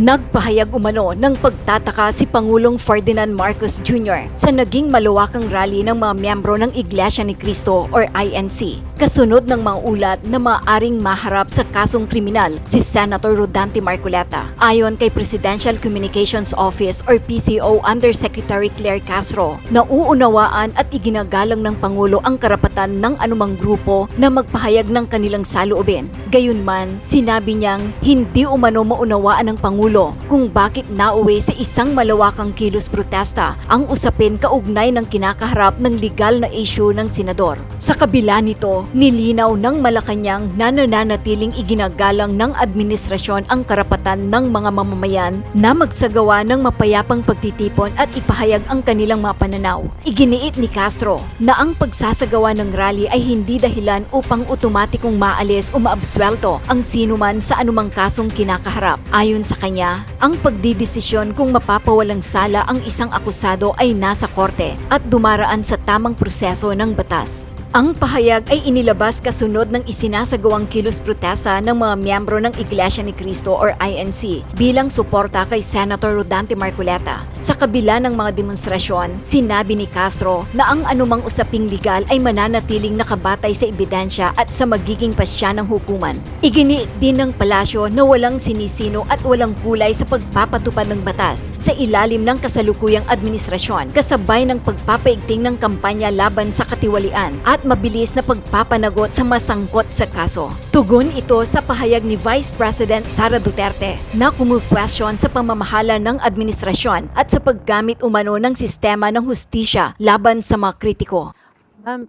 Nagpahayag umano ng pagtataka si Pangulong Ferdinand Marcos Jr. sa naging malawakang rally ng mga miyembro ng Iglesia ni Cristo or INC. Kasunod ng mga ulat na maaaring maharap sa kasong kriminal si Senator Rodante Marcoleta. Ayon kay Presidential Communications Office or PCO Undersecretary Claire Castro, nauunawaan at iginagalang ng Pangulo ang karapatan ng anumang grupo na magpahayag ng kanilang saloobin. Gayunman, sinabi niyang hindi umano maunawaan ng Pangulo kung bakit nauwi sa isang malawakang kilos protesta ang usapin kaugnay ng kinakaharap ng legal na issue ng senador. Sa kabila nito, nilinaw ng Malacanang na nananatiling iginagalang ng administrasyon ang karapatan ng mga mamamayan na magsagawa ng mapayapang pagtitipon at ipahayag ang kanilang mga pananaw. Iginiit ni Castro na ang pagsasagawa ng rally ay hindi dahilan upang otomatikong maalis o maabswelto ang sinuman sa anumang kasong kinakaharap. Ayon sa kanya, ang pagdidesisyon kung mapapawalang sala ang isang akusado ay nasa korte at dumaraan sa tamang proseso ng batas. Ang pahayag ay inilabas kasunod ng isinasagawang kilos protesta ng mga miyembro ng Iglesia ni Cristo or INC bilang suporta kay Senator Rodante Marcoleta. Sa kabila ng mga demonstrasyon, sinabi ni Castro na ang anumang usaping legal ay mananatiling nakabatay sa ebidensya at sa magiging pasya ng hukuman. Iginiit din ng palasyo na walang sinisino at walang kulay sa pagpapatupad ng batas sa ilalim ng kasalukuyang administrasyon, kasabay ng pagpapaigting ng kampanya laban sa katiwalian at mabilis na pagpapanagot sa masangkot sa kaso. Tugon ito sa pahayag ni Vice President Sara Duterte na kumukwestiyon sa pamamahala ng administrasyon at sa paggamit umano ng sistema ng hustisya laban sa mga kritiko.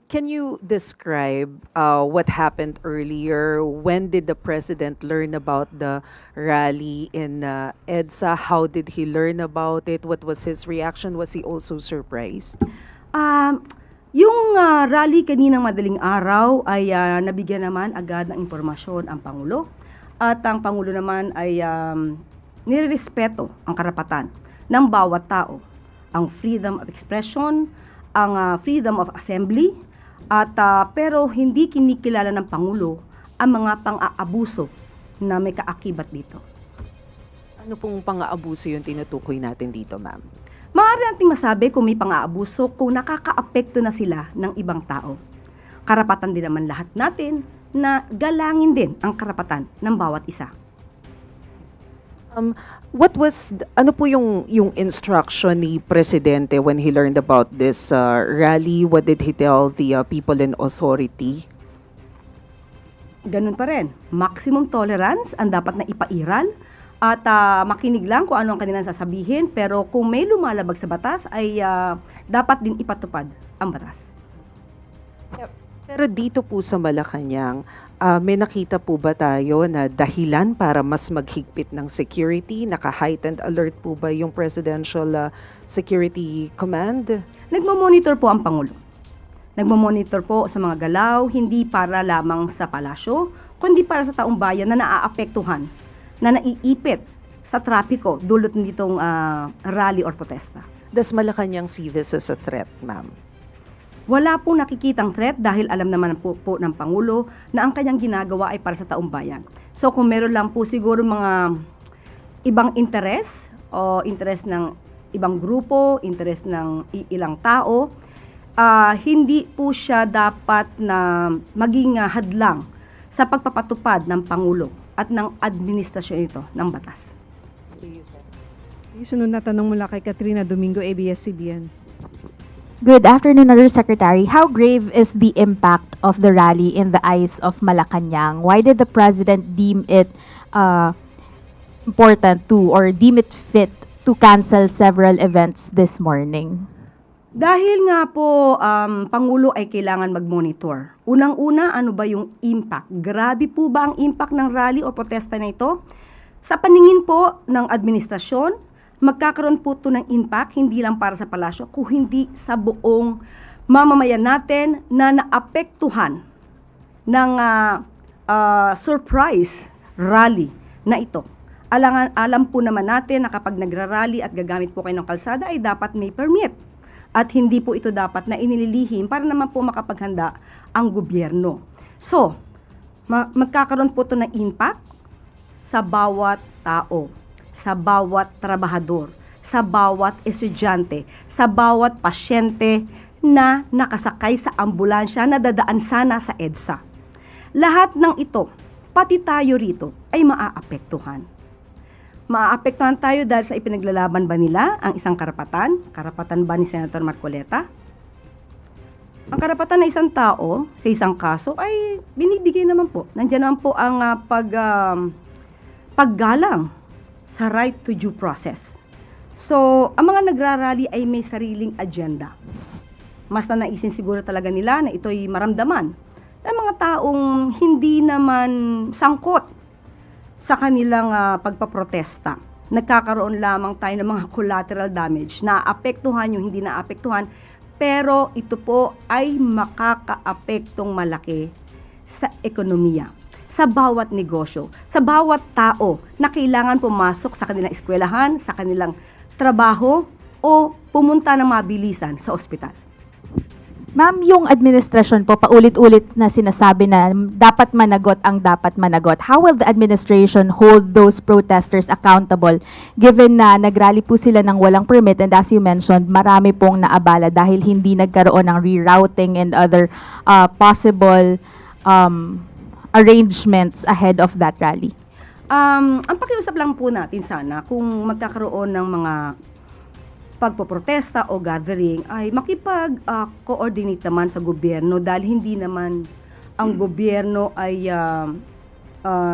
Can you describe what happened earlier? When did the president learn about the rally in EDSA? How did he learn about it? What was his reaction? Was he also surprised? Yung rally kaninang madaling araw ay nabigyan naman agad ng impormasyon ang Pangulo. At ang Pangulo naman ay nirerespeto ang karapatan ng bawat tao. Ang freedom of expression, ang freedom of assembly, at pero hindi kinikilala ng Pangulo ang mga pang-aabuso na may kaakibat dito. Ano pong pang-aabuso yung tinutukoy natin dito, ma'am? Maaari nating masabi kung may pang-aabuso kung nakakaapekto na sila ng ibang tao. Karapatan din naman lahat natin na galangin din ang karapatan ng bawat isa. Ano po yung instruction ni Presidente when he learned about this rally? What did he tell the people in authority? Ganun pa rin, maximum tolerance ang dapat na ipairal at makinig lang kung ano ang kanilang sasabihin, pero kung may lumalabag sa batas ay dapat din ipatupad ang batas. Pero dito po sa Malacanang, may nakita po ba tayo na dahilan para mas maghigpit ng security? Naka-heightened alert po ba yung Presidential Security Command? Nagmamonitor po ang Pangulo. Nagmamonitor po sa mga galaw, hindi para lamang sa palasyo, kundi para sa taong bayan na naaapektuhan, na naiipit sa trapiko dulot nitong rally or protesta. Does Malacanang see this as a threat, ma'am? Wala pong nakikitang threat dahil alam naman po ng Pangulo na ang kanyang ginagawa ay para sa taong bayan. So kung meron lang po siguro mga ibang interes o interes ng ibang grupo, interes ng ilang tao, hindi po siya dapat na maging hadlang sa pagpapatupad ng Pangulo at ng administrasyon ito ng batas. Yung sunod na tanong mula kay Katrina Domingo, ABS-CBN. Good afternoon, Undersecretary. How grave is the impact of the rally in the eyes of Malacanang? Why did the President deem it important to or deem it fit to cancel several events this morning? Dahil nga po, Pangulo ay kailangan mag-monitor. Unang-una, ano ba yung impact? Grabe po ba ang impact ng rally o protesta na ito? Sa paningin po ng administrasyon, magkakaroon po ito ng impact, hindi lang para sa palasyo, kung hindi sa buong mamamayan natin na naapektuhan ng surprise rally na ito. Alam po naman natin na kapag nagrarally at gagamit po kayo ng kalsada ay dapat may permit. At hindi po ito dapat na inililihim para naman po makapaghanda ang gobyerno. So, magkakaroon po ito ng impact sa bawat tao. sa bawat trabahador, sa bawat estudyante, sa bawat pasyente na nakasakay sa ambulansya na dadaan sana sa EDSA. Lahat ng ito, pati tayo rito, ay maaapektuhan. Maaapektuhan tayo dahil sa ipinaglalaban ba nila ang isang karapatan? Karapatan ba ni Senator Marcoleta? Ang karapatan ng isang tao sa isang kaso ay binibigay naman po. Nandiyan naman po ang paggalang sa right to due process. So, ang mga nagrarally ay may sariling agenda. Mas na naisin siguro talaga nila na ito'y maramdaman ng mga taong hindi naman sangkot sa kanilang pagpaprotesta. Nagkakaroon lamang tayo ng mga collateral damage, naapektuhan yung hindi naapektuhan, pero ito po ay makakaapektong malaki sa ekonomiya, sa bawat negosyo, sa bawat tao na kailangan pumasok sa kanilang eskwelahan, sa kanilang trabaho, o pumunta ng mabilisan sa ospital. Ma'am, yung administrasyon po, paulit-ulit na sinasabi na dapat managot ang dapat managot. How will the administration hold those protesters accountable given na nagrally po sila ng walang permit and as you mentioned, marami pong naabala dahil hindi nagkaroon ng rerouting and other possible arrangements ahead of that rally? Ang pakiusap lang po natin sana kung magkakaroon ng mga pagpoprotesta o gathering ay makipag-coordinate naman sa gobyerno dahil hindi naman ang gobyerno ay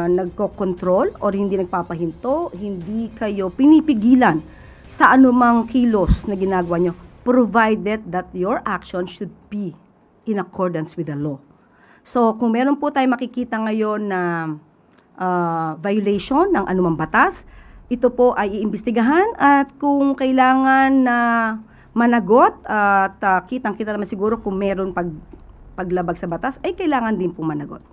nagko-control o hindi nagpapahinto, hindi kayo pinipigilan sa anumang kilos na ginagawa nyo, provided that your action should be in accordance with the law. So kung meron po tayo makikita ngayon na violation ng anumang batas, ito po ay iimbestigahan at kung kailangan na managot at kitang-kita naman siguro kung meron paglabag sa batas, ay kailangan din po managot.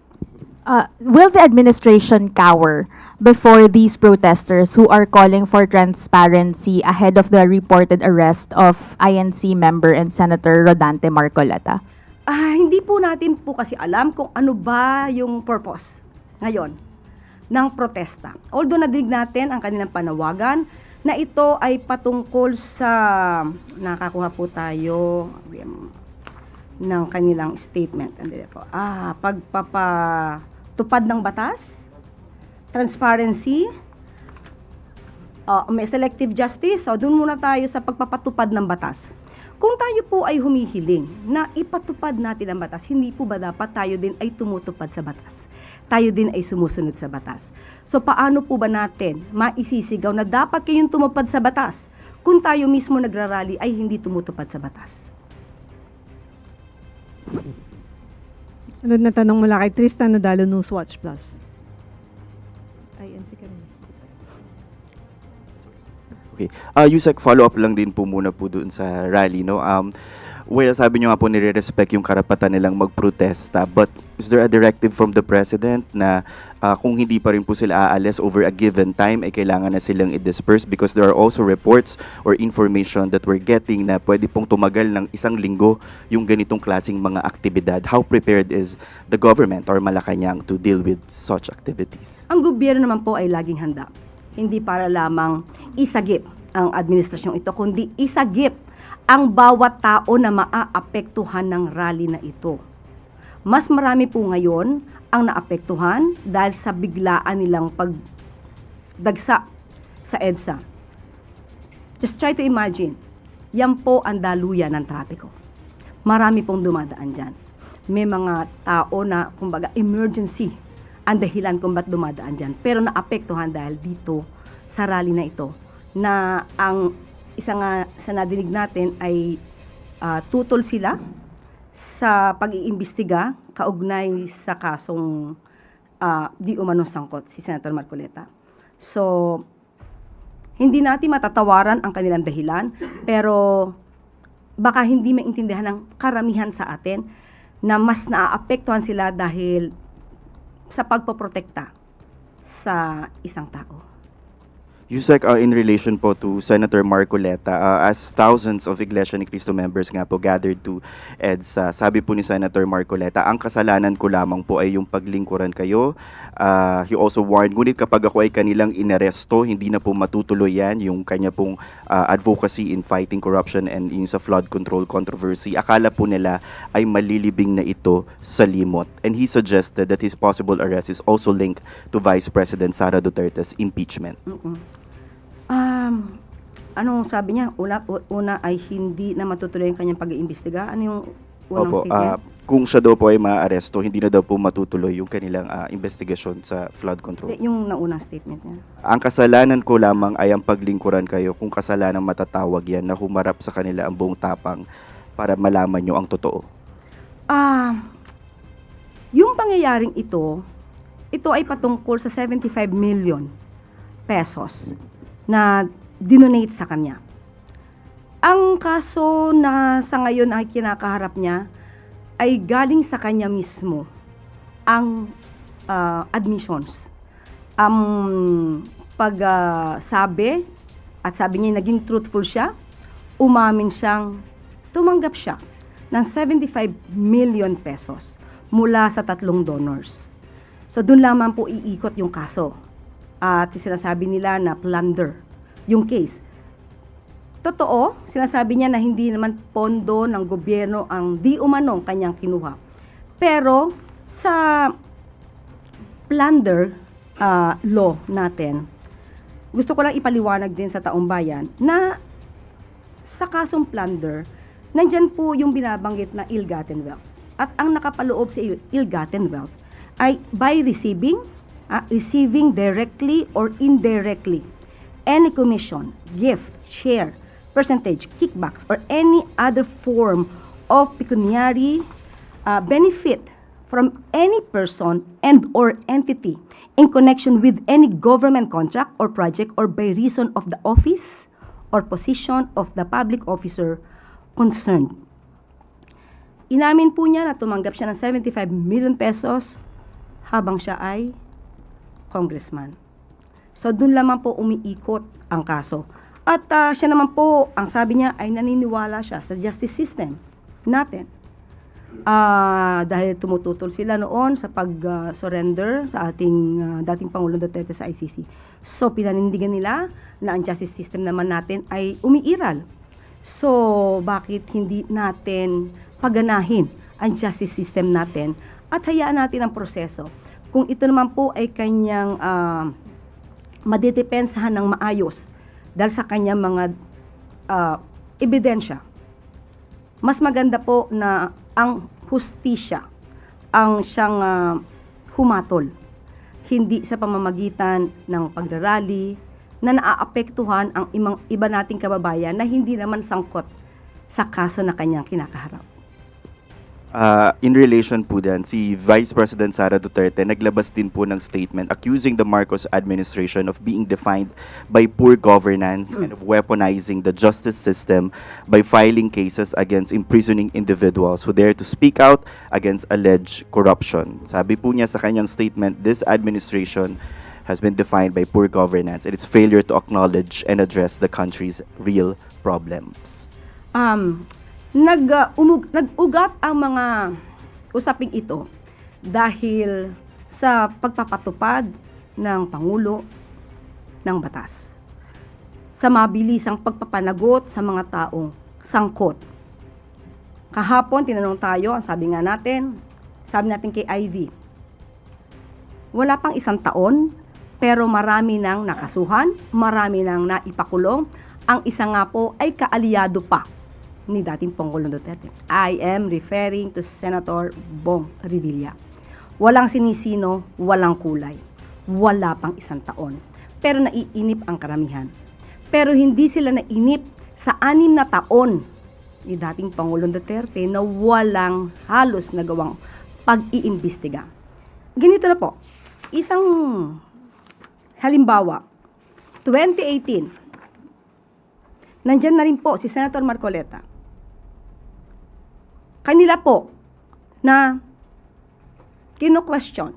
Will the administration cower before these protesters who are calling for transparency ahead of the reported arrest of INC member and Senator Rodante Marcoleta? Hindi po natin po kasi alam kung ano ba yung purpose ngayon ng protesta. Although nadinig natin ang kanilang panawagan na ito ay patungkol sa, nakakuha po tayo ng kanilang statement. Pagpapatupad ng batas, transparency, may selective justice. So doon muna tayo sa pagpapatupad ng batas. Kung tayo po ay humihiling na ipatupad natin ang batas, hindi po ba dapat tayo din ay tumutupad sa batas? Tayo din ay sumusunod sa batas. So paano po ba natin maisisigaw na dapat kayong tumupad sa batas kung tayo mismo nagrarally ay hindi tumutupad sa batas? Sunod na tanong mula kay Tristan Nadalo, Newswatch Plus. INC ka rin. Okay. Yusek, follow-up lang din po muna po doon sa rally, no? Well, sabi nyo nga po nire-respect yung karapatan nilang magprotesta, but is there a directive from the President na kung hindi pa rin po sila aalis over a given time, ay kailangan na silang i-disperse? Because there are also reports or information that we're getting na pwede pong tumagal ng 1 linggo yung ganitong klaseng mga aktibidad. How prepared is the government or Malacanang to deal with such activities? Ang gobyerno naman po ay laging handa. Hindi para lamang isagip ang administrasyong ito, kundi isagip ang bawat tao na maaapektuhan ng rally na ito. Mas marami po ngayon ang naapektuhan dahil sa biglaan nilang pagdagsa sa EDSA. Just try to imagine, yan po ang daluyan ng trapiko. Marami pong dumadaan dyan. May mga tao na, kumbaga, emergency ang dahilan kung ba't dumadaan dyan. Pero naapektuhan dahil dito sa rally na ito na ang isa nga sa nadinig natin ay tutol sila sa pag-iimbestiga kaugnay sa kasong di umanong sangkot si Senator Marcoleta. So, hindi natin matatawaran ang kanilang dahilan, pero baka hindi maintindihan ng karamihan sa atin na mas naaapektuhan sila dahil sa pagpoprotekta sa isang tao. Yusek, in relation po to Senator Marcoleta, as thousands of Iglesia ni Cristo members nga po gathered to EDSA, sabi po ni Senator Marcoleta, ang kasalanan ko lamang po ay yung paglingkuran kayo. He also warned, ngunit kapag ako ay kanilang inaresto, hindi na po matutuloy yan, yung kanya pong advocacy in fighting corruption and yung sa flood control controversy. Akala po nila ay malilibing na ito sa limot. And he suggested that his possible arrest is also linked to Vice President Sara Duterte's impeachment. Anong sabi niya? Una ay hindi na matutuloy ang kanyang pag-iimbestiga. Ano yung unang Opo, statement? kung siya daw po ay maaresto, hindi na daw po matutuloy yung kanilang investigasyon sa flood control. Yung naunang statement niya. Ang kasalanan ko lamang ay ang paglingkuran kayo, kung kasalanan matatawag yan na humarap sa kanila ang buong tapang para malaman nyo ang totoo. Yung pangyayaring ito ay patungkol sa 75 million pesos na dinonate sa kanya. Ang kaso na sa ngayon ay kinakaharap niya ay galing sa kanya mismo ang admissions. Pagsabi at sabi niya naging truthful siya, umamin siyang tumanggap siya ng 75 million pesos mula sa 3 donors. So doon lamang po iikot yung kaso. At sinasabi nila na plunder yung case. Totoo, sinasabi niya na hindi naman pondo ng gobyerno ang di umanong kanyang kinuha. Pero sa plunder law natin, gusto ko lang ipaliwanag din sa taong bayan na sa kasong plunder, nandyan po yung binabanggit na ill-gotten wealth. At ang nakapaloob sa ill-gotten wealth ay by receiving directly or indirectly any commission, gift, share, percentage, kickbacks, or any other form of pecuniary benefit from any person and or entity in connection with any government contract or project or by reason of the office or position of the public officer concerned. Inamin po niya na tumanggap siya ng 75 million pesos habang siya ay congressman. So, dun lamang po umiikot ang kaso. At siya naman po, ang sabi niya ay naniniwala siya sa justice system natin. Dahil tumututol sila noon sa pag-surrender sa ating dating Pangulong Duterte sa ICC. So, pinanindigan nila na ang justice system naman natin ay umiiral. So, bakit hindi natin paganahin ang justice system natin at hayaan natin ang proseso? Kung ito naman po ay kanyang madedepensahan ng maayos dahil sa kanyang mga ebidensya, mas maganda po na ang hustisya ang siyang humatol, hindi sa pamamagitan ng pagrarally na naaapektuhan ang iba nating kababayan na hindi naman sangkot sa kaso na kanyang kinakaharap. In relation po din, si Vice President Sara Duterte naglabas din po ng statement accusing the Marcos administration of being defined by poor governance and of weaponizing the justice system by filing cases against imprisoning individuals who dare to speak out against alleged corruption. Sabi po niya sa kanyang statement, this administration has been defined by poor governance and its failure to acknowledge and address the country's real problems. Nag-ugat ang mga usaping ito dahil sa pagpapatupad ng Pangulo ng batas. Sa mabilisang pagpapanagot sa mga taong sangkot. Kahapon, tinanong tayo, ang sabi natin kay Ivy, wala pang 1 taon, pero marami nang nakasuhan, marami nang naipakulong. Ang isa nga po ay kaalyado pa ni dating Pangulong Duterte. I am referring to Senator Bong Revilla. Walang sinisino, walang kulay. Wala pang 1 taon. Pero naiinip ang karamihan. Pero hindi sila nainip sa 6 na taon ni dating Pangulong Duterte na walang halos nagawang pag-iimbestiga. Ganito na po. Isang halimbawa, 2018, nandyan na rin po si Senator Marcoleta. Kanila po na kino-question,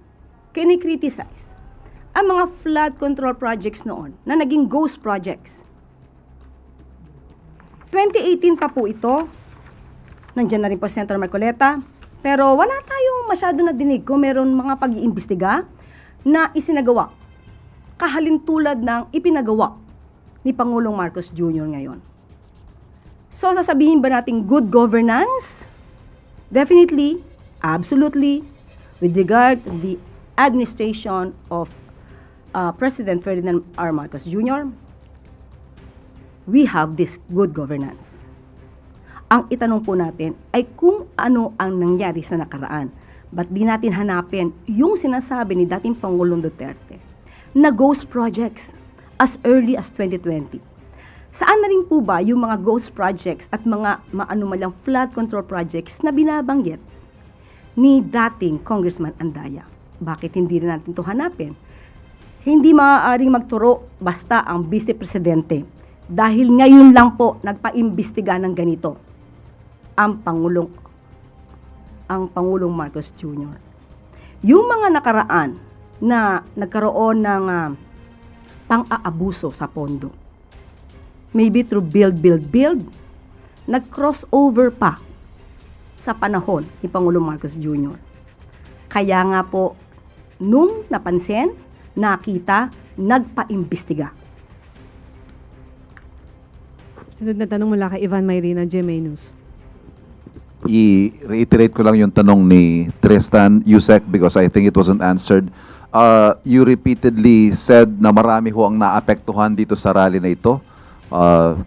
kini-criticize ang mga flood control projects noon na naging ghost projects. 2018 pa po ito. Nandiyan na rin po si Senator Marcoleta. Pero wala tayong masyado na dinig kung meron mga pag-iimbestiga na isinagawa. Kahalintulad ng ipinagawa ni Pangulong Marcos Jr. ngayon. So, sasabihin ba natin good governance? Definitely, absolutely, with regard to the administration of President Ferdinand R. Marcos Jr., we have this good governance. Ang itanong po natin ay kung ano ang nangyari sa nakaraan. Ba't di natin hanapin yung sinasabi ni dating Pangulong Duterte na ghost projects as early as 2020? Saan na rin po ba yung mga ghost projects at mga maanumalyang flood control projects na binabanggit ni dating Congressman Andaya? Bakit hindi rin natin ito hanapin? Hindi maaaring magturo basta ang Vice Presidente dahil ngayon lang po nagpaimbestiga ng ganito ang Pangulong Marcos Jr. Yung mga nakaraan na nagkaroon ng pang-aabuso sa pondo, maybe through build, nag-crossover pa sa panahon ni Pangulong Marcos Jr. Kaya nga po, nung napansin, nakita, nagpa-imbestiga. Sunod na tanong mula kay Ivan Mayrina, GMA News. I-reiterate ko lang yung tanong ni Tristan Yusek because I think it wasn't answered. You repeatedly said na marami ho ang naapektuhan dito sa rally na ito.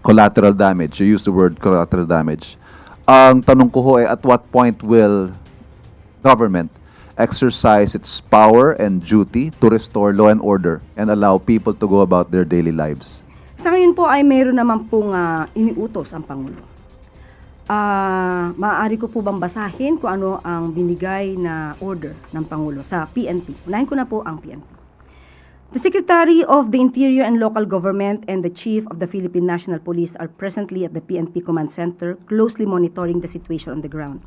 Collateral damage. You used the word collateral damage. Ang tanong ko ho ay at what point will government exercise its power and duty to restore law and order and allow people to go about their daily lives? Sa ngayon po ay mayroon naman pong iniutos ang Pangulo. Maaari ko po bang basahin kung ano ang binigay na order ng Pangulo sa PNP? Unahin ko na po ang PNP. The Secretary of the Interior and Local Government and the Chief of the Philippine National Police are presently at the PNP Command Center closely monitoring the situation on the ground.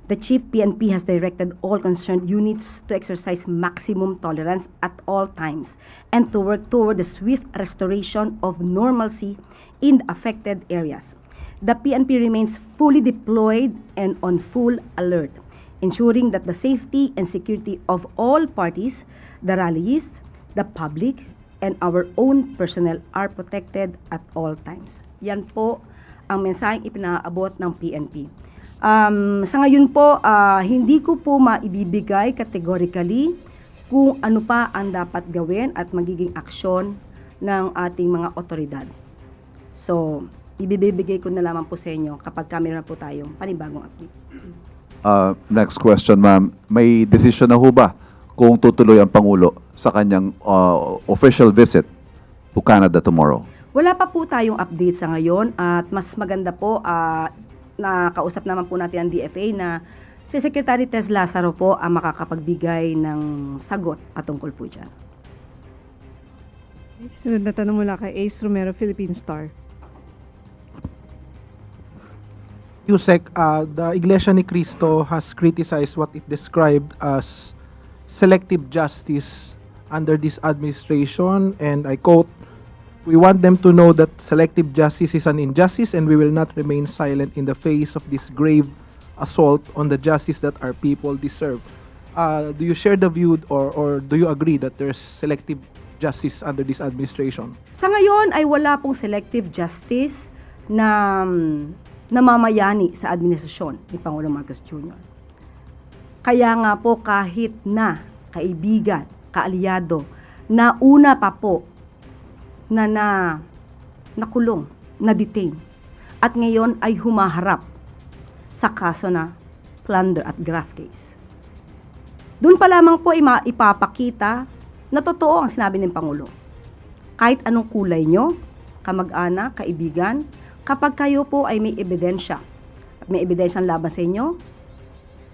The Chief PNP has directed all concerned units to exercise maximum tolerance at all times and to work toward the swift restoration of normalcy in the affected areas. The PNP remains fully deployed and on full alert, ensuring that the safety and security of all parties, the rallies, the public, and our own personnel are protected at all times. Yan po ang mensaheng ipinaabot ng PNP. Sa ngayon po, hindi ko po maibibigay categorically kung ano pa ang dapat gawin at magiging aksyon ng ating mga otoridad. So, ibibigay ko na lamang po sa inyo kapag meron na po tayong panibagong update. Next question, ma'am. May decision na ho ba kung tutuloy ang Pangulo sa kanyang official visit to Canada tomorrow? Wala pa po tayong update sa ngayon at mas maganda po nakausap naman po natin ang DFA na si Secretary Tess Lazaro po ang makakapagbigay ng sagot patungkol po dyan. Sunod na tanong mula kay Ace Romero, Philippine Star. Yusek, the Iglesia ni Cristo has criticized what it described as selective justice under this administration, and I quote, "We want them to know that selective justice is an injustice and we will not remain silent in the face of this grave assault on the justice that our people deserve." Do you share the view or do you agree that there's selective justice under this administration? Sa ngayon ay wala pong selective justice na namamayani sa administrasyon ni Pangulong Marcos Jr. Kaya nga po kahit na kaibigan, kaalyado, na una pa po na nakulong, na-detain, at ngayon ay humaharap sa kaso na plunder at graft case. Doon pa lamang po ipapakita na totoo ang sinabi ng Pangulo. Kahit anong kulay nyo, kamag-anak, kaibigan, kapag kayo po ay may ebidensya at may ebidensyang laban sa inyo,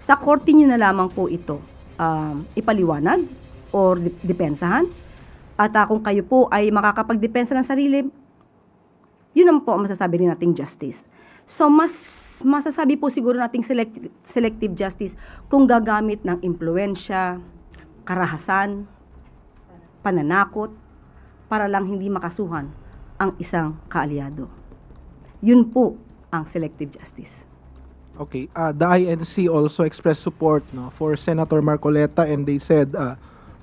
sa korte nyo na lamang po ito ipaliwanag or depensahan. At kung kayo po ay makakapagdepensa ng sarili, yun naman po ang masasabi rin nating justice. So, mas masasabi po siguro nating selective justice kung gagamit ng impluensya, karahasan, pananakot, para lang hindi makasuhan ang isang kaalyado. Yun po ang selective justice. Okay, the INC also expressed support for Senator Marcoleta, and they said,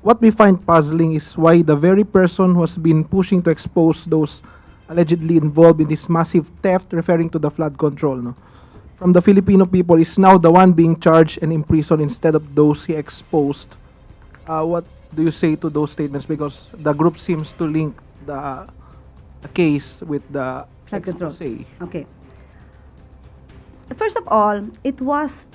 what we find puzzling is why the very person who has been pushing to expose those allegedly involved in this massive theft, referring to the flood control, from the Filipino people, is now the one being charged and imprisoned instead of those he exposed. What do you say to those statements? Because the group seems to link the case with the Flood control. expose. Okay. First of all, it was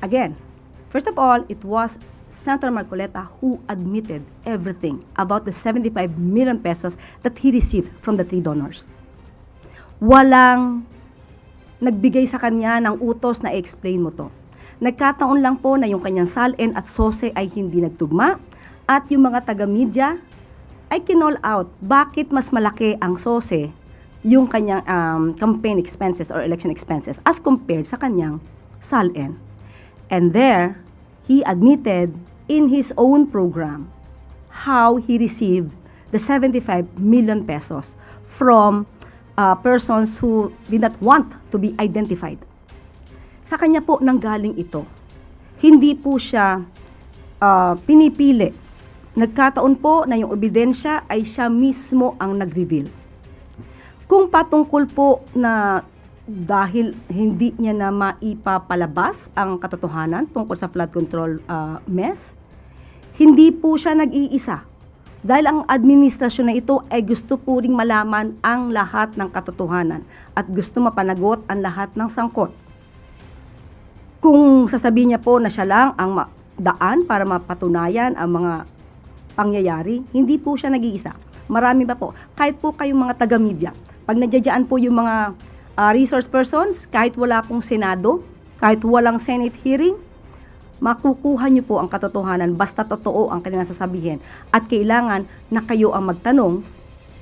Senator Marcoleta who admitted everything about the 75 million pesos that he received from the 3 donors. Walang nagbigay sa kanya ng utos na i-explain mo to. Nagkataon lang po na yung kanyang SALN at SOSE ay hindi nagtugma at yung mga taga-media ay kinall out bakit mas malaki ang SOSE yung kanyang campaign expenses or election expenses as compared sa kanyang SALN. And there, he admitted in his own program how he received the 75 million pesos from persons who did not want to be identified. Sa kanya po nanggaling ito. Hindi po siya pinipili. Nagkataon po na yung ebidensya ay siya mismo ang nag-reveal. Kung patungkol po na dahil hindi niya na maipapalabas ang katotohanan tungkol sa flood control mess, hindi po siya nag-iisa. Dahil ang administrasyon na ito ay gusto po ring malaman ang lahat ng katotohanan at gusto mapanagot ang lahat ng sangkot. Kung sasabihin niya po na siya lang ang daan para mapatunayan ang mga pangyayari, hindi po siya nag-iisa. Marami pa po. Kahit po kayong mga taga-media, pag nadyadyaan po yung mga resource persons, kahit wala pong Senado, kahit walang Senate hearing, makukuha niyo po ang katotohanan basta totoo ang kanilang sasabihin. At kailangan na kayo ang magtanong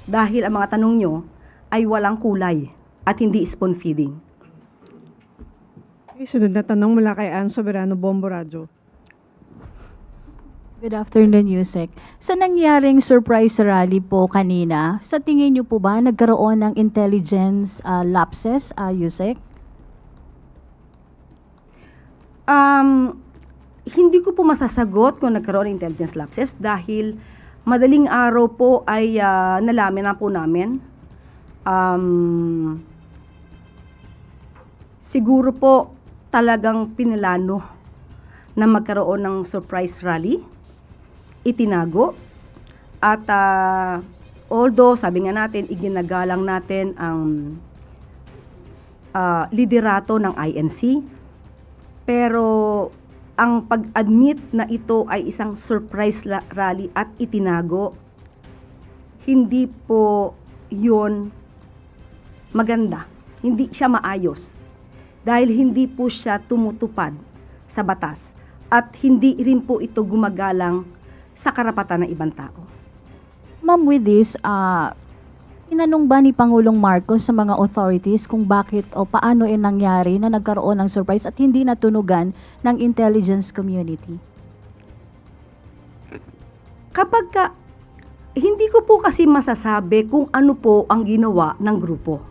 dahil ang mga tanong nyo ay walang kulay at hindi spoon feeding. Okay, sunod na tanong mula kay Ann Soberano, Bombo Radio. Good afternoon, Yusek. Sa nangyaring surprise rally po kanina, sa tingin niyo po ba nagkaroon ng intelligence lapses, Yusek? Hindi ko po masasagot kung nagkaroon ng intelligence lapses dahil madaling araw po ay nalaman na po namin. Siguro po talagang pinilano na magkaroon ng surprise rally. Itinago at although sabi nga natin iginagalang natin ang liderato ng INC, pero ang pag-admit na ito ay isang surprise rally at itinago, hindi po yun maganda, hindi siya maayos dahil hindi po siya tumutupad sa batas at hindi rin po ito gumagalang sa karapatan ng ibang tao. Ma'am, with this, tinanong ba ni Pangulong Marcos sa mga authorities kung bakit o paano nangyari na nagkaroon ng surprise at hindi natunugan ng intelligence community? Hindi ko po kasi masasabi kung ano po ang ginawa ng grupo.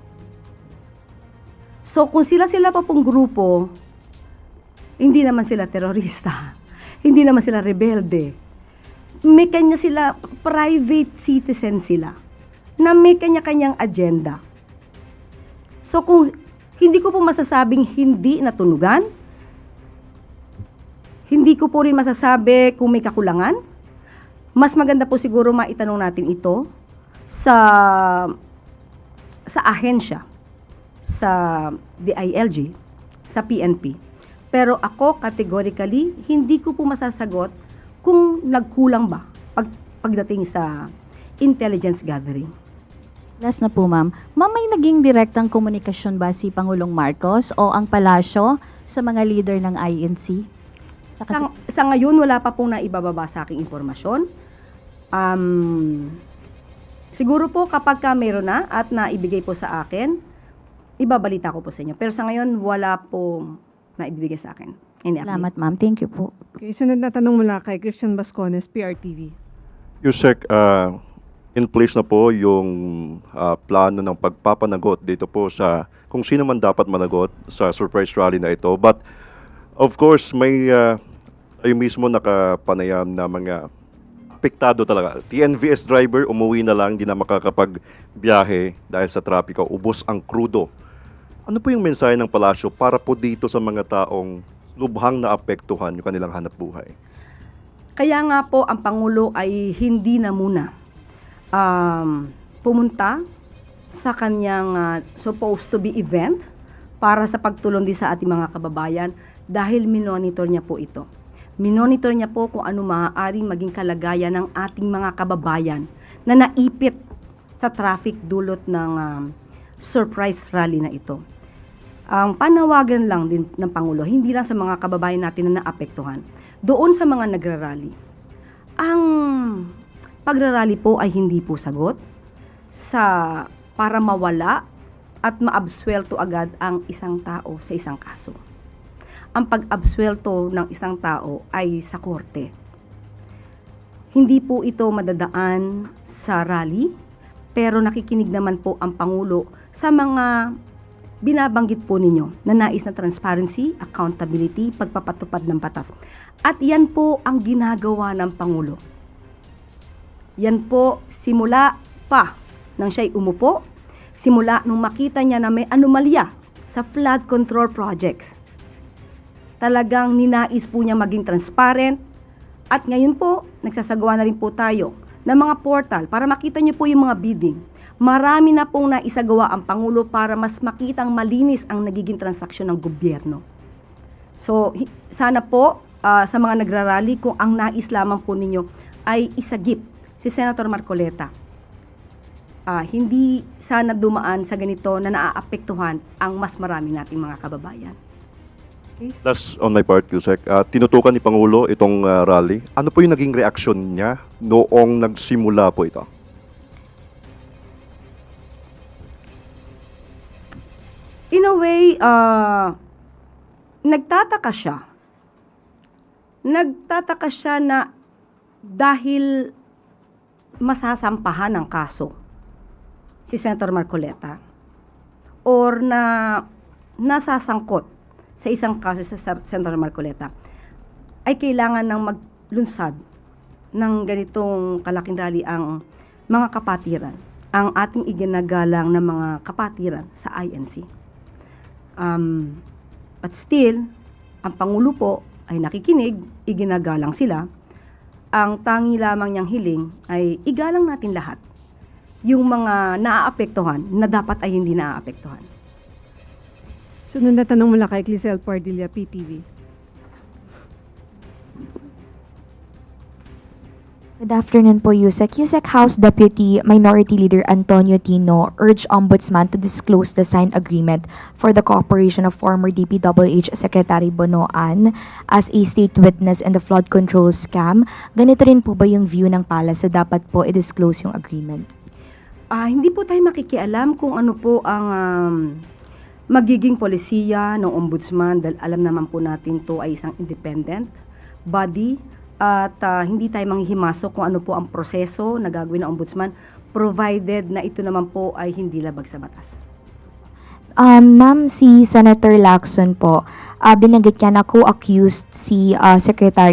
So kung sila pa pong grupo, hindi naman sila terorista, hindi naman sila rebelde. May kanya sila, private citizen sila, na may kanya-kanyang agenda. So kung hindi ko po masasabing hindi natunugan, hindi ko po rin masasabi kung may kakulangan, mas maganda po siguro maitanong natin ito sa ahensya, sa DILG, sa PNP. Pero ako categorically, hindi ko po masasagot kung nagkulang ba pagdating sa intelligence gathering. Last na po, ma'am. Ma'am, may naging direktang komunikasyon ba si Pangulong Marcos o ang palasyo sa mga leader ng INC? Sa ngayon, wala pa pong naibababa sa aking impormasyon. Siguro po kapag meron na at naibigay po sa akin, ibabalita ko po sa inyo. Pero sa ngayon, wala pong naibigay sa akin. Salamat, ma'am. Thank you po. Okay, sunod na tanong mula kay Christian Bascones, PRTV. Yusek, in place na po yung plano ng pagpapanagot dito po sa kung sino man dapat managot sa surprise rally na ito. But of course, may ay mismo nakapanayam na mga apektado talaga. TNVS driver, umuwi na lang, hindi na makakapagbiyahe dahil sa trapiko, ubos ang krudo. Ano po yung mensahe ng palasyo para po dito sa mga taong lubhang naapektuhan yung kanilang hanap buhay? Kaya nga po ang Pangulo ay hindi na muna pumunta sa kanyang supposed to be event para sa pagtulong din sa ating mga kababayan dahil minonitor niya po ito. Minonitor niya po kung ano maaaring maging kalagayan ng ating mga kababayan na naipit sa traffic dulot ng surprise rally na ito. Ang panawagan lang din ng Pangulo, hindi lang sa mga kababayan natin na naapektuhan, doon sa mga nagrarally. Ang pagrarally po ay hindi po sagot para mawala at maabsuelto agad ang isang tao sa isang kaso. Ang pag-absuelto ng isang tao ay sa korte. Hindi po ito madadaan sa rally, pero nakikinig naman po ang Pangulo sa mga binabanggit po ninyo na nais na transparency, accountability, pagpapatupad ng batas. At yan po ang ginagawa ng Pangulo. Yan po simula pa nang siya'y umupo, simula nung makita niya na may anomalya sa flood control projects. Talagang ninais po niya maging transparent at ngayon po, nagsasagawa na rin po tayo ng mga portal para makita niyo po yung mga bidding. Marami na pong naisagawa ang Pangulo para mas makitang malinis ang nagiging transaksyon ng gobyerno. So, sana po sa mga nagrarally kung ang nais lamang po ninyo ay isagip si Senator Marcoleta. Hindi sana dumaan sa ganito na naaapektuhan ang mas marami nating mga kababayan. That's on my part, Yusek. Tinutukan ni Pangulo itong rally. Ano po yung naging reaksyon niya noong nagsimula po ito? In a way, nagtataka siya. Nagtataka siya na dahil masasampahan ng kaso si Senator Marcoleta or na nasasangkot sa isang kaso sa Senator Marcoleta ay kailangan ng maglunsad ng ganitong kalaking rally ang mga kapatiran, ang ating iginagalang na mga kapatiran sa INC. But still, ang Pangulo po ay nakikinig, iginagalang sila. Ang tangi lamang niyang hiling ay igalang natin lahat yung mga naaapektuhan na dapat ay hindi naaapektuhan. Sunod na tanong mula kay Clisel Pardilla, PTV. Good afternoon po, Yusek. Yusek, House Deputy Minority Leader Antonio Tino urged Ombudsman to disclose the signed agreement for the cooperation of former DPWH Secretary Bonoan as a state witness in the flood control scam. Ganito rin po ba yung view ng Palace, so dapat po i-disclose yung agreement? Hindi po tayo makikialam kung ano po ang magiging polisiya ng Ombudsman dahil alam naman po natin to ay isang independent body. At hindi tayo manghihimasok kung ano po ang proseso na gagawin ng Ombudsman provided na ito naman po ay hindi labag sa batas. Ma'am, si Senator Lacson po, binanggit niya na co-accused si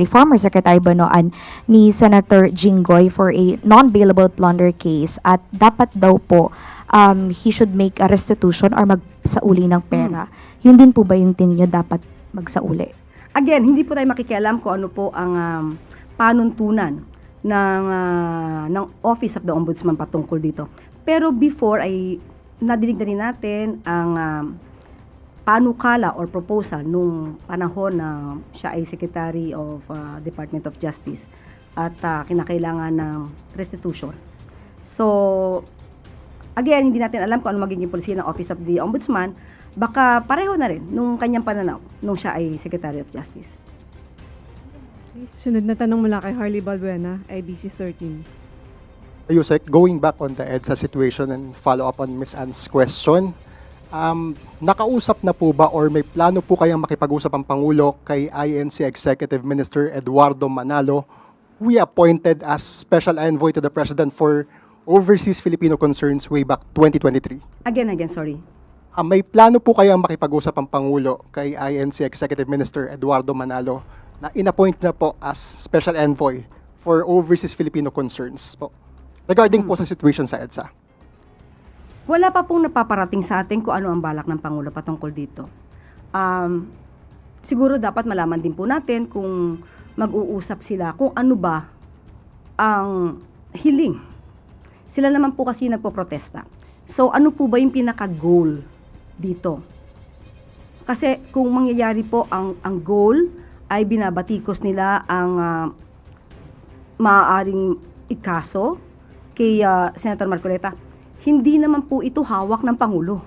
former Secretary Bonoan ni Senator Jinggoy for a non-bailable plunder case at dapat daw po he should make a restitution or magsauli ng pera. Yun din po ba yung tingin niyo dapat magsauli? Again, hindi po tayo makikialam kung ano po ang panuntunan ng Office of the Ombudsman patungkol dito. Pero before ay nadinig na rin natin ang panukala or proposal nung panahon na siya ay Secretary of Department of Justice at kinakailangan ng restitution. So, again, hindi natin alam kung ano magiging policy ng Office of the Ombudsman. Baka pareho na rin nung kanyang pananaw nung siya ay Secretary of Justice. Sunod na tanong mula kay Harley Balbuena, IBC 13. Yusek, going back on the EDSA situation and follow up on Ms. Ann's question, nakausap na po ba or may plano po kayang makipag-usap ang Pangulo kay INC Executive Minister Eduardo Manalo, who we appointed as Special Envoy to the President for overseas Filipino concerns way back 2023. Again, sorry. May plano po kayang makipag-usap ang Pangulo kay INC Executive Minister Eduardo Manalo na inappoint na po as Special Envoy for overseas Filipino concerns po regarding po sa situation sa EDSA. Wala pa pong napaparating sa atin kung ano ang balak ng Pangulo patungkol dito. Siguro dapat malaman din po natin kung mag-uusap sila kung ano ba ang hiling. Sila naman po kasi nagpo-protesta. So ano po ba yung pinaka-goal dito? Kasi kung mangyayari po ang goal ay binabatikos nila ang maaaring ikaso kay Senator Marcoleta, hindi naman po ito hawak ng Pangulo.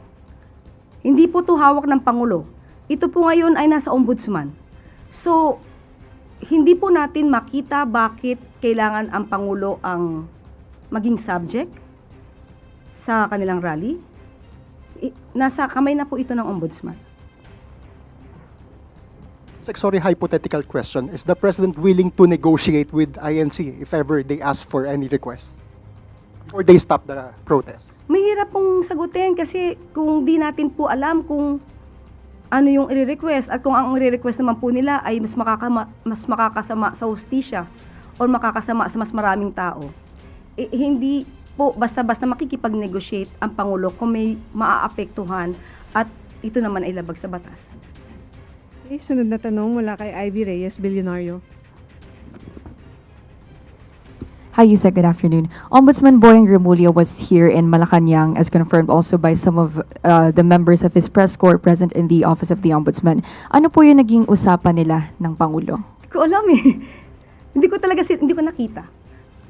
Hindi po ito hawak ng Pangulo. Ito po ngayon ay nasa Ombudsman. So, hindi po natin makita bakit kailangan ang Pangulo ang maging subject sa kanilang rally. Nasa kamay na po ito ng Ombudsman. Sorry, hypothetical question. Is the President willing to negotiate with INC if ever they ask for any request? Or they stop the protest? Mahirap pong sagutin kasi kung di natin po alam kung ano yung i-request at kung ang i-request naman po nila ay mas makakasama sa hustisya o makakasama sa mas maraming tao. Hindi po basta-basta makikipag-negotiate ang Pangulo kung may maaapektuhan at ito naman ay labag sa batas. Okay, sunod na tanong mula kay Ivy Reyes, Bilyonaryo. Hi, Yusek. Good afternoon. Ombudsman Boyeng Remulla was here in Malacanang, as confirmed also by some of the members of his press corps present in the Office of the Ombudsman. Ano po yung naging usapan nila ng Pangulo? Hindi ko alam eh. hindi ko nakita.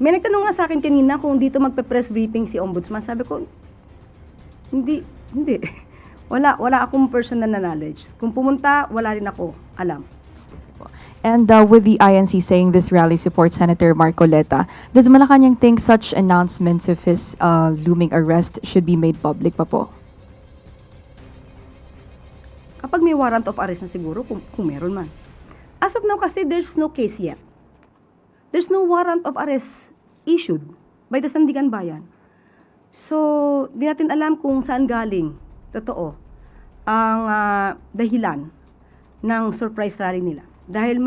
May nagtanong nga sa akin kanina kung dito magpe-press briefing si Ombudsman. Sabi ko, hindi. Wala akong personal na knowledge. Kung pumunta, wala rin ako alam. And with the INC saying this rally supports Senator Marcoleta, does Malacanang think such announcements of his looming arrest should be made public pa po? Kapag may warrant of arrest na siguro, kung meron man. As of now kasi, there's no case yet. There's no warrant of arrest issued by the Sandigan Bayan. So, di natin alam kung saan galing, totoo, ang dahilan ng surprise rally nila. Dahil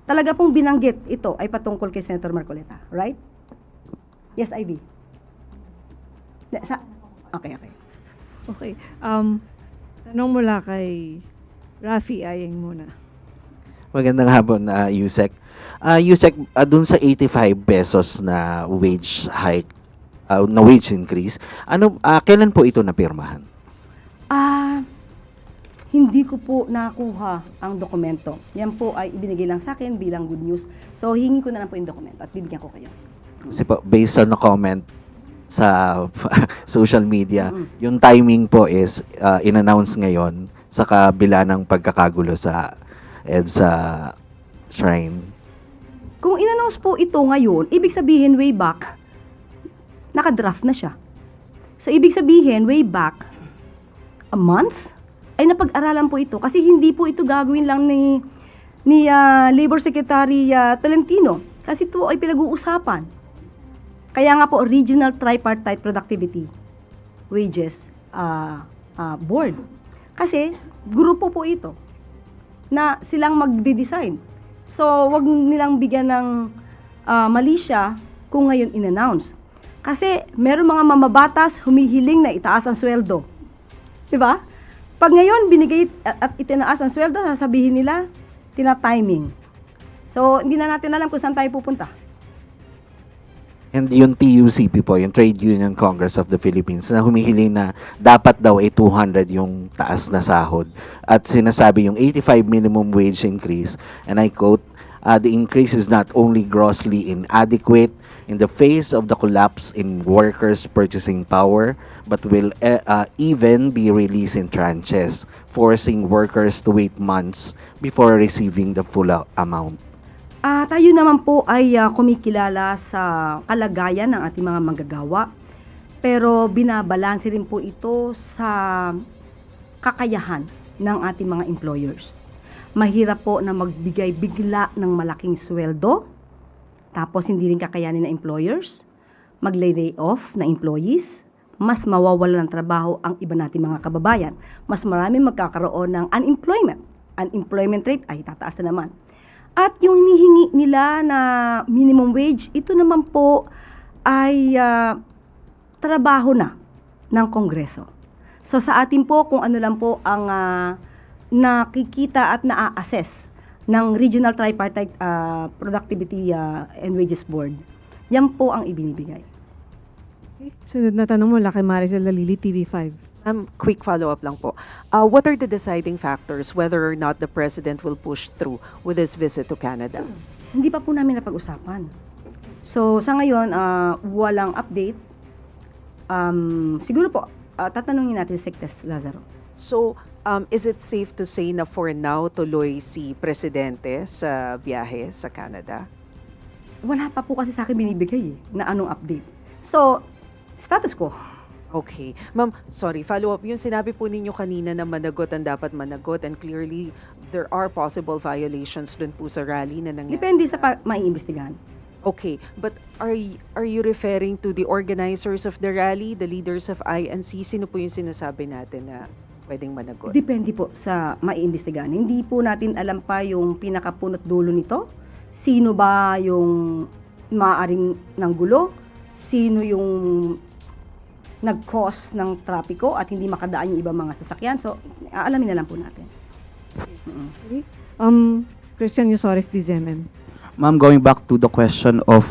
talaga pong binanggit ito ay patungkol kay Senator Marcoleta, right? Yes, Ivy. Okay. Okay. Tanong mula kay Rafi Ayeng muna. Magandang hapon, Yusek. Yusek, dun sa 85 pesos na wage hike, na wage increase, kailan po ito napirmahan? Hindi ko po nakuha ang dokumento. Yan po ay ibinigay lang sa akin bilang good news. So, hingi ko na lang po yung dokumento at bibigyan ko kayo. Kasi po, based on the comment sa social media, yung timing po is in-announce ngayon sa kabila ng pagkakagulo sa EDSA Shrine. Kung in-announce po ito ngayon, ibig sabihin way back, nakadraft na siya. So, ibig sabihin way back, a month, ay napag-aralan po ito. Kasi hindi po ito gagawin lang ni Labor Secretary Tolentino. Kasi ito ay pinag-uusapan. Kaya nga po, Regional Tripartite Productivity Wages Board. Kasi, grupo po ito na silang magde-design. So, wag nilang bigyan ng mali siya kung ngayon in-announce. Kasi, meron mga mamabatas humihiling na itaas ang sweldo. Diba? Pag ngayon binigay at itinaas ang sweldo, sasabihin nila, tina-timing. So, hindi na natin alam kung saan tayo pupunta. And yung TUCP po, yung Trade Union Congress of the Philippines, na humihiling na dapat daw ay 200 yung taas na sahod. At sinasabi yung 85 minimum wage increase, and I quote, the increase is not only grossly inadequate in the face of the collapse in workers' purchasing power, but will even be released in tranches, forcing workers to wait months before receiving the full amount. Tayo naman po ay kumikilala sa kalagayan ng ating mga manggagawa, pero binabalanse rin po ito sa kakayahan ng ating mga employers. Mahirap po na magbigay bigla ng malaking sweldo, tapos hindi rin kakayanin ng employers. mag-lay off na employees, mas mawawala ng trabaho ang iba nating mga kababayan. Mas marami magkakaroon ng unemployment. Unemployment rate ay tataas na naman. At yung hinihingi nila na minimum wage, ito naman po ay trabaho na ng Kongreso. So sa atin po, kung ano lang po ang nakikita at na-assess ng Regional Tripartite Productivity and Wages Board, yan po ang ibinibigay. Okay. Sunod na tanong mula kay Maricel Lalili, TV5. Quick follow-up lang po. What are the deciding factors whether or not the President will push through with his visit to Canada? Hindi pa po namin napag-usapan. So sa ngayon, walang update. Siguro po, tatanungin natin si Secretary Lazaro. So, is it safe to say na for now tuloy si Presidente sa biyahe sa Canada? Wala pa po kasi sa akin binibigay na anong update. So, status quo. Okay. Ma'am, sorry, follow-up. Yung sinabi po ninyo kanina na managot ang dapat managot and clearly there are possible violations dun po sa rally na nangyari. Depende sa maiimbestigahan. Okay, but are you referring to the organizers of the rally, the leaders of INC? Sino po yung sinasabi natin na pwedeng managot? Depende po sa maiimbestigahan. Hindi po natin alam pa yung pinakapunot dulo nito. Sino ba yung maaaring ng gulo? Sino yung nag-cause ng trapiko at hindi makadaan yung ibang mga sasakyan. So, aalamin na lang po natin. Okay. Christian Yusores, DZMM. Ma'am, going back to the question of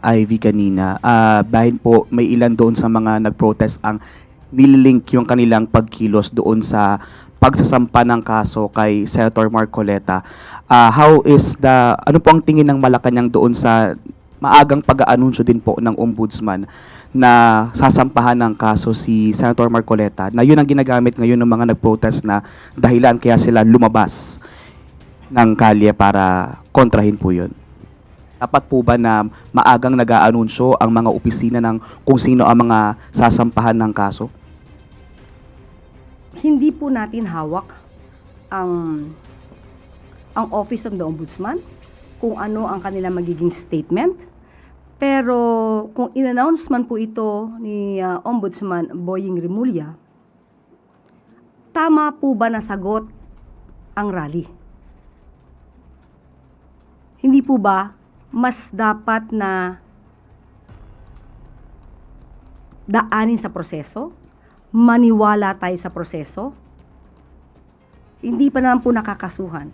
Ivy kanina, dahil po may ilan doon sa mga nag-protest ang nililink yung kanilang pagkilos doon sa pagsasampa ng kaso kay Senator Marcoleta. Ano po ang tingin ng Malacanang doon sa maagang pag-aanunsyo din po ng Ombudsman na sasampahan ng kaso si Senator Marcoleta, na yun ang ginagamit ngayon ng mga nag-protest na dahilan kaya sila lumabas ng kalye para kontrahin po yun? Dapat po ba na maagang nag-aanunsyo ang mga opisina ng kung sino ang mga sasampahan ng kaso? Hindi po natin hawak ang Office of the Ombudsman, kung ano ang kanilang magiging statement. Pero kung in-announce man po ito ni Ombudsman Boying Remulla, tama po ba nasagot ang rally? Hindi po ba mas dapat na daanin sa proseso? Maniwala tayo sa proseso? Hindi pa naman po nakakasuhan.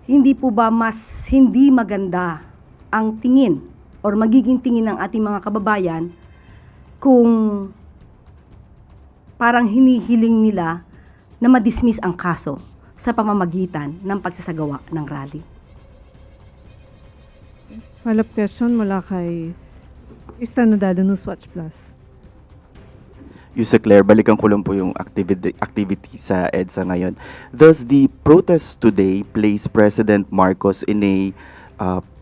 Hindi po ba mas hindi maganda ang tingin or magiging tingin ng ating mga kababayan kung parang hinihiling nila na madismiss ang kaso sa pamamagitan ng pagsasagawa ng rally? Follow-up question mula kay Tristan Nodado, Newswatch Plus. Yusek Claire, balikan ko lang po yung activity sa EDSA ngayon. Does the protest today place President Marcos in a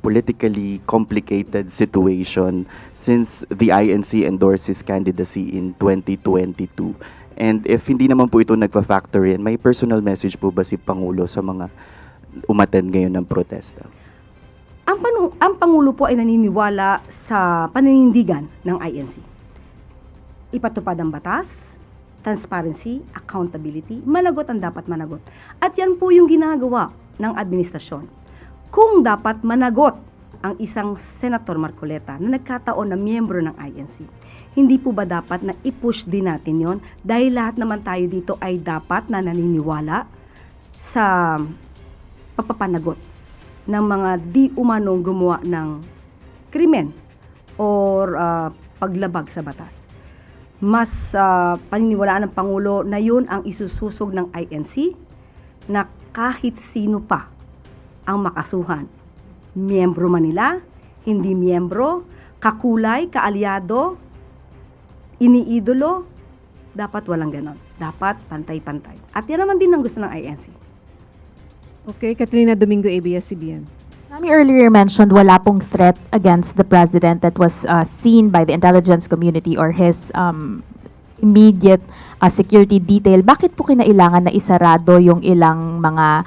politically complicated situation since the INC endorsed his candidacy in 2022? And if hindi naman po ito nagpa-factor in, may personal message po ba si Pangulo sa mga umattend ngayon ng protesta? Ang Pangulo po ay naniniwala sa paninindigan ng INC. Ipatupad ang batas, transparency, accountability, managot ang dapat managot. At yan po yung ginagawa ng administrasyon. Kung dapat managot ang isang Senator Marcoleta na nagkataon na miyembro ng INC, hindi po ba dapat na i-push din natin yon? Dahil lahat naman tayo dito ay dapat na naniniwala sa pagpapanagot ng mga di umanong gumawa ng krimen or paglabag sa batas. Mas paniniwalaan ng Pangulo na yun ang isususog ng INC na kahit sino pa ang makasuhan. Miyembro man nila, hindi miyembro, kakulay, kaalyado, iniidolo, dapat walang ganon. Dapat pantay-pantay. At yan naman din ang gusto ng INC. Okay, Katrina Domingo, ABS-CBN. Mami earlier mentioned wala pong threat against the president that was seen by the intelligence community or his immediate security detail. Bakit po kinailangan na isarado yung ilang mga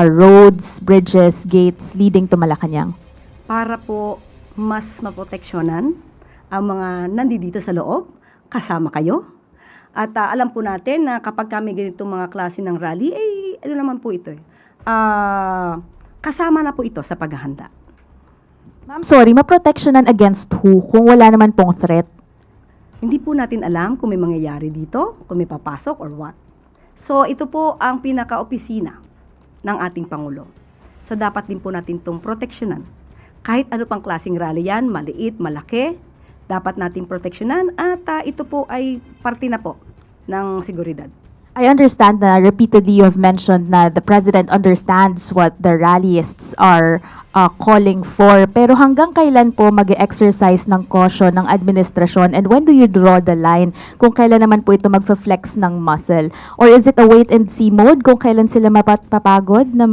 roads, bridges, gates leading to Malacanang? Para po mas maproteksyonan ang mga nandito sa loob, kasama kayo. At alam po natin na kapag kami ganitong mga klase ng rally, ano naman po ito kasama na po ito sa paghahanda. Ma'am, sorry, maproteksyonan against who kung wala naman pong threat? Hindi po natin alam kung may mangyayari dito, kung may papasok or what. So ito po ang pinaka-opisina ng ating Pangulo. So dapat din po natin itong proteksyonan. Kahit ano pang klaseng rally yan, maliit, malaki, dapat natin proteksyonan at ito po ay parte na po ng seguridad. I understand na repeatedly you have mentioned na the President understands what the rallyists are calling for. Pero hanggang kailan po mag-exercise ng caution ng administrasyon? And when do you draw the line? Kung kailan naman po ito magfa-flex ng muscle? Or is it a wait-and-see mode kung kailan sila mapapagod na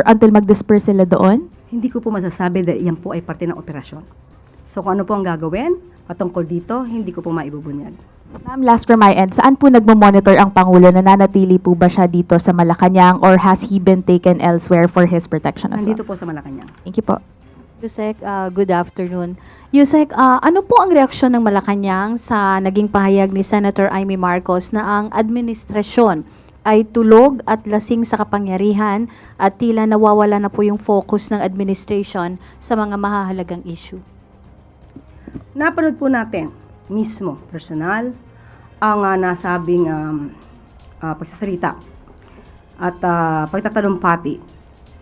until mag-disperse sila doon? Hindi ko po masasabi dahil yan po ay parte ng operasyon. So kung ano po ang gagawin patungkol dito, hindi ko po maibubunyag. Ma'am, last from my end, saan po nagmo-monitor ang Pangulo? Nananatili po ba siya dito sa Malacanang or has he been taken elsewhere for his protection as well? Nandito po sa Malacanang. Thank you po. Yusek, good afternoon. Yusek, ano po ang reaksyon ng Malacanang sa naging pahayag ni Senator Amy Marcos na ang administrasyon ay tulog at lasing sa kapangyarihan at tila nawawala na po yung focus ng administration sa mga mahahalagang issue? Napanood po natin mismo, personal, ang nasabing pagsasalita at pagtatalumpati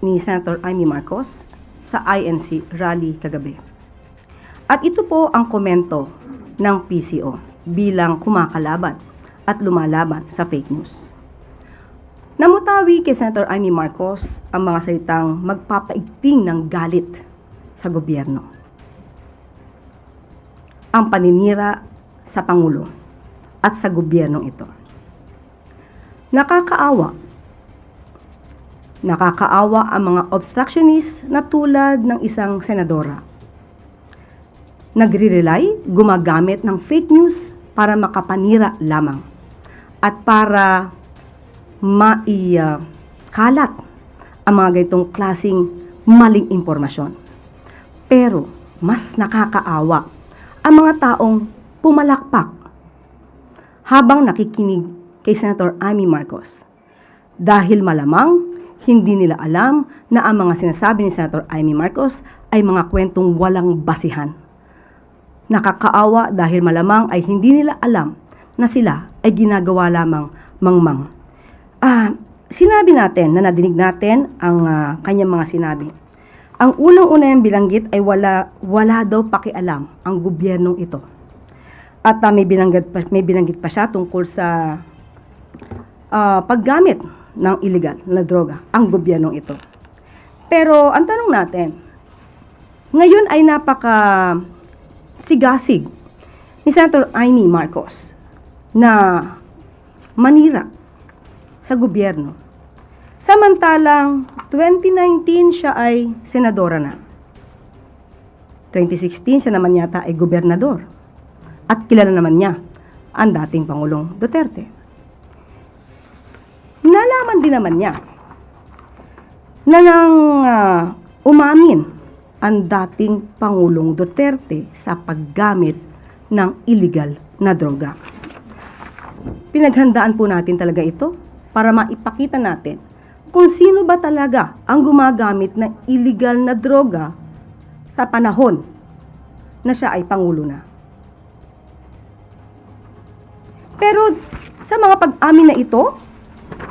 ni Senator Amy Marcos sa INC rally kagabi. At ito po ang komento ng PCO bilang kumakalaban at lumalaban sa fake news. Namutawi kay Senator Amy Marcos ang mga salitang magpapaigting ng galit sa gobyerno. Ang paninira sa Pangulo at sa gobyernong ito. Nakakaawa ang mga obstructionist na tulad ng isang senadora. Nagre-rely, gumagamit ng fake news para makapanira lamang at para kalat ang mga ganitong klaseng maling impormasyon. Pero mas nakakaawa ang mga taong pumalakpak habang nakikinig kay Senator Amy Marcos. Dahil malamang hindi nila alam na ang mga sinasabi ni Senator Amy Marcos ay mga kwentong walang basihan. Nakakaawa dahil malamang ay hindi nila alam na sila ay ginagawa lamang mangmang. Sinabi natin na nadinig natin ang kanyang mga sinabi. Ang unang-una yung bilanggit ay wala daw pakialam ang gobyernong ito. At may binanggit pa siya tungkol sa paggamit ng illegal na droga ang gobyernong ito. Pero ang tanong natin, ngayon ay sigasig ni Senator Amy Marcos na manira sa gobyerno. Samantalang 2019 siya ay senadora na. 2016 siya naman yata ay gobernador. At kilala naman niya ang dating Pangulong Duterte. Nalaman din naman niya na nang umamin ang dating Pangulong Duterte sa paggamit ng illegal na droga. Pinaghandaan po natin talaga ito para maipakita natin kung sino ba talaga ang gumagamit ng illegal na droga sa panahon na siya ay Pangulo na. Pero sa mga pag-amin na ito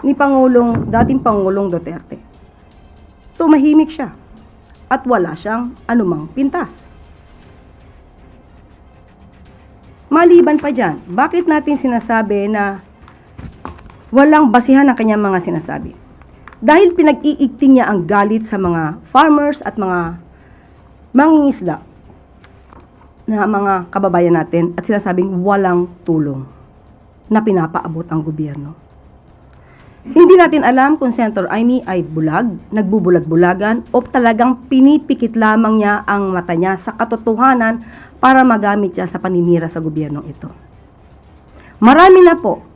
ni dating Pangulong Duterte, tumahimik siya at wala siyang anumang pintas. Maliban pa dyan, bakit natin sinasabi na walang basihan ang kanyang mga sinasabi? Dahil pinag-iigting niya ang galit sa mga farmers at mga mangingisda na mga kababayan natin at sinasabing walang tulong na pinapaabot ang gobyerno. Hindi natin alam kung Senator Amy ay bulag, nagbubulag-bulagan o talagang pinipikit lamang niya ang mata niya sa katotohanan para magamit siya sa paninira sa gobyernong ito. Marami na po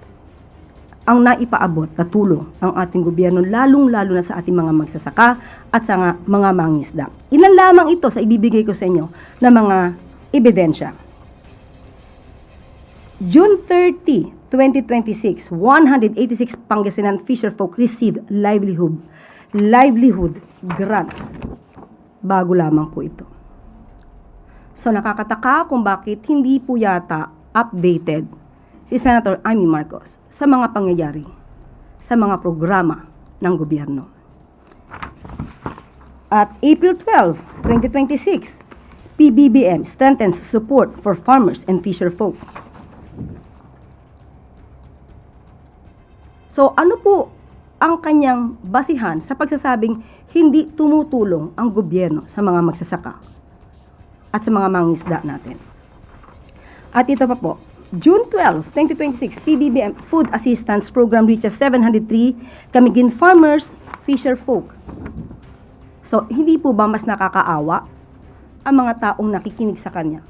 ang naipaabot na tulong ang ating gobyerno, lalong-lalo na sa ating mga magsasaka at sa mga mangingisda. Ilan lamang ito sa ibibigay ko sa inyo na mga ebidensya. June 30, 2026, 186 Pangasinan fisherfolk received livelihood grants. Bago lamang po ito. So nakakataka kung bakit hindi po yata updated si Senator Amy Marcos sa mga pangyayari, sa mga programa ng gobyerno. At April 12, 2026, PBBM strengthens support for farmers and fisherfolk. So ano po ang kanyang basihan sa pagsasabing hindi tumutulong ang gobyerno sa mga magsasaka at sa mga mangingisda natin? At ito pa po, June 12, 2026, PBBM Food Assistance Program reaches 703 Camiguin farmers, fisherfolk. So, hindi po ba mas nakakaawa ang mga taong nakikinig sa kanya?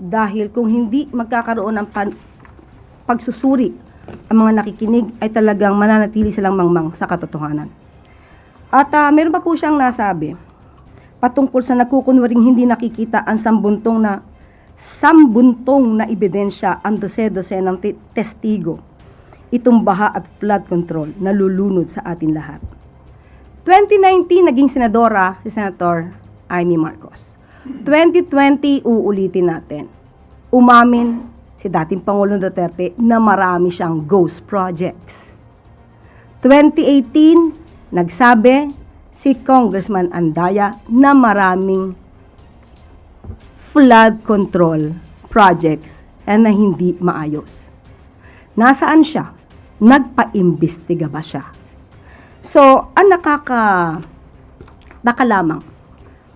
Dahil kung hindi magkakaroon ng pagsusuri ang mga nakikinig, ay talagang mananatili silang mangmang sa katotohanan. At meron pa po siyang nasabi patungkol sa nagkukunwaring hindi nakikita ang sambuntong na ebidensya ang dose-dose ng testigo. Itong baha at flood control na lulunod sa atin lahat. 2019, naging senadora si Senator Amy Marcos. 2020, uulitin natin. Umamin si dating Pangulong Duterte na marami siyang ghost projects. 2018, nagsabi si Congressman Andaya na maraming flood control projects na hindi maayos. Nasaan siya? Nagpa-imbestiga ba siya? So, ang nakaka lamang,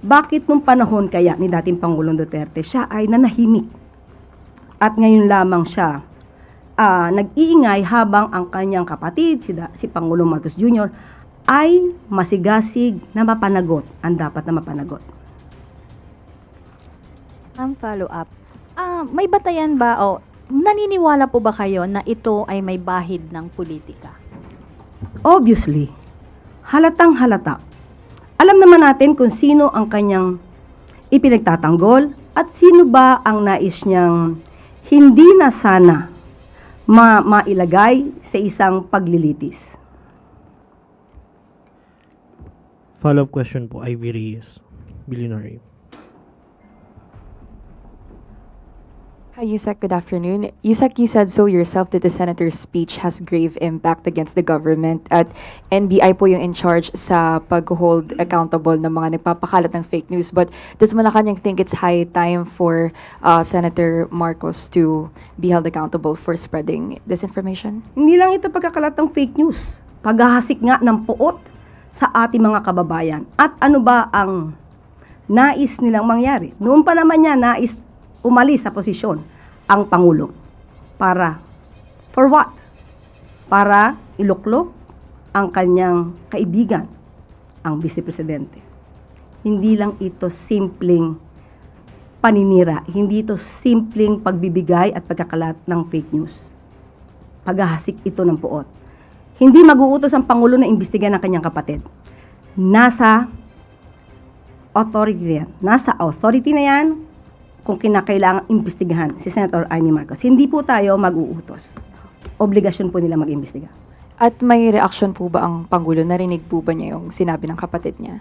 bakit nung panahon kaya ni dating Pangulong Duterte, siya ay nanahimik? At ngayon lamang siya nag-iingay habang ang kanyang kapatid, si Pangulong Marcos Jr., ay masigasig na mapanagot ang dapat na mapanagot. Ang follow-up. May batayan ba o naniniwala po ba kayo na ito ay may bahid ng politika? Obviously, halatang halata. Alam naman natin kung sino ang kanyang ipinagtatanggol at sino ba ang nais niyang hindi na sana mailagay sa isang paglilitis. Follow-up question po, Ivy Reyes, Billionaire. Hi, Yusek. Good afternoon. Yusek, you said so yourself that the senator's speech has grave impact against the government at NBI po yung in charge sa pag-hold accountable ng mga nagpapakalat ng fake news. But does Malacanang think it's high time for Senator Marcos to be held accountable for spreading disinformation? Hindi lang ito pagkakalat ng fake news. Paghahasik nga ng puot sa ating mga kababayan. At ano ba ang nais nilang mangyari? Noon pa naman niya nais umalis sa posisyon ang Pangulo. For what? Para iluklok ang kanyang kaibigan, ang Vice Presidente. Hindi lang ito simpleng paninira. Hindi ito simpleng pagbibigay at pagkakalat ng fake news. Paghahasik ito ng puot. Hindi mag-uutos ang Pangulo na imbestigahan ang kanyang kapatid. Nasa authority yan. Nasa authority na yan kung kinakailangang imbestigahan si Senator Amy Marcos. Hindi po tayo mag-uutos. Obligasyon po nila mag-imbestiga. At may reaksyon po ba ang Pangulo? Narinig po ba niya yung sinabi ng kapatid niya?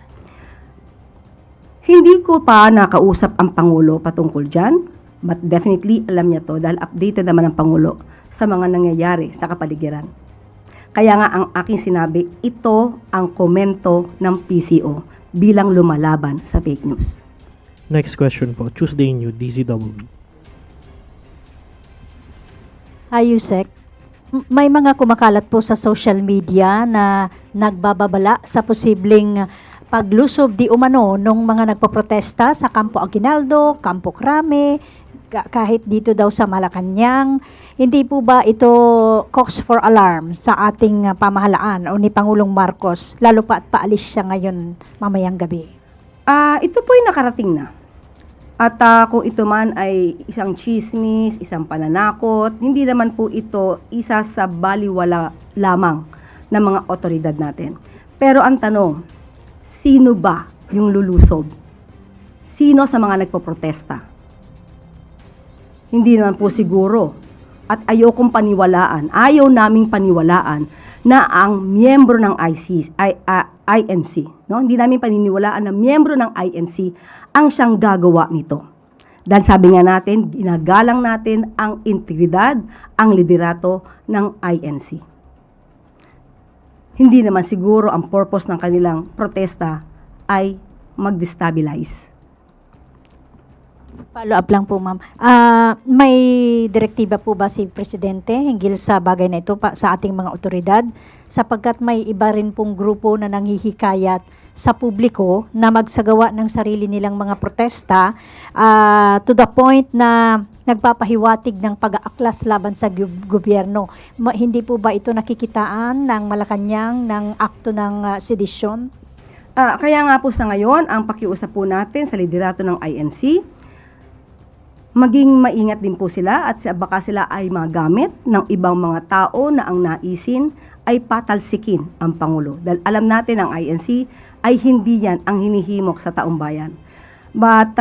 Hindi ko pa nakausap ang Pangulo patungkol dyan, but definitely alam niya to dahil updated naman ang Pangulo sa mga nangyayari sa kapaligiran. Kaya nga ang aking sinabi, ito ang komento ng PCO bilang lumalaban sa fake news. Next question po, Tuesday New, DZWB. Hi, Yusek. May mga kumakalat po sa social media na nagbababala sa posibleng paglusob di umano ng mga nagpoprotesta sa Campo Aguinaldo, Campo Crame, kahit dito daw sa Malacanang. Hindi po ba ito cause for alarm sa ating pamahalaan o ni Pangulong Marcos, lalo pa at paalis siya ngayon mamayang gabi? Ito po ay nakarating na. At kung ito man ay isang chismis, isang pananakot, hindi naman po ito isa sa baliwala lamang ng mga otoridad natin. Pero ang tanong, sino ba yung lulusob? Sino sa mga nagpoprotesta? Hindi naman po siguro at ayokong paniwalaan, ayaw naming paniwalaan na ang miyembro ng INC, no? Hindi namin paniniwalaan na miyembro ng INC ang siyang gagawa nito. Dahil sabi nga natin, ginagalang natin ang integridad, ang liderato ng INC. Hindi naman siguro ang purpose ng kanilang protesta ay mag-destabilize. Follow up lang po, ma'am. May direktiba po ba si Presidente hinggil sa bagay na ito sa ating mga otoridad? Sapagkat may iba rin pong grupo na nanghihikayat sa publiko na magsagawa ng sarili nilang mga protesta to the point na nagpapahiwatig ng pag-aaklas laban sa gobyerno. Hindi po ba ito nakikitaan ng Malacanang ng akto ng sedisyon? Kaya nga po sa ngayon, ang pakiusap po natin sa liderato ng INC, maging maingat din po sila at baka sila ay magamit ng ibang mga tao na ang naisin ay patalsikin ang Pangulo. Dahil alam natin ang INC ay hindi yan ang hinihimok sa taong bayan. But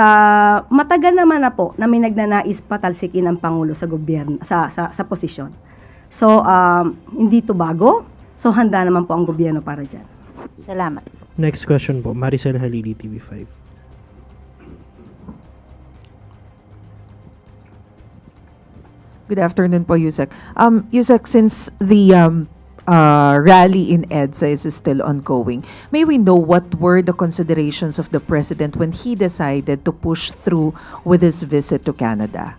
matagal naman na po na may nagnanais patalsikin ang Pangulo sa gobyerno, sa posisyon. So, hindi to bago. So, handa naman po ang gobyerno para dyan. Salamat. Next question po, Maricel Halili, TV5. Good afternoon po, Yusek. Yusek, since the rally in EDSA is still ongoing, may we know what were the considerations of the President when he decided to push through with his visit to Canada?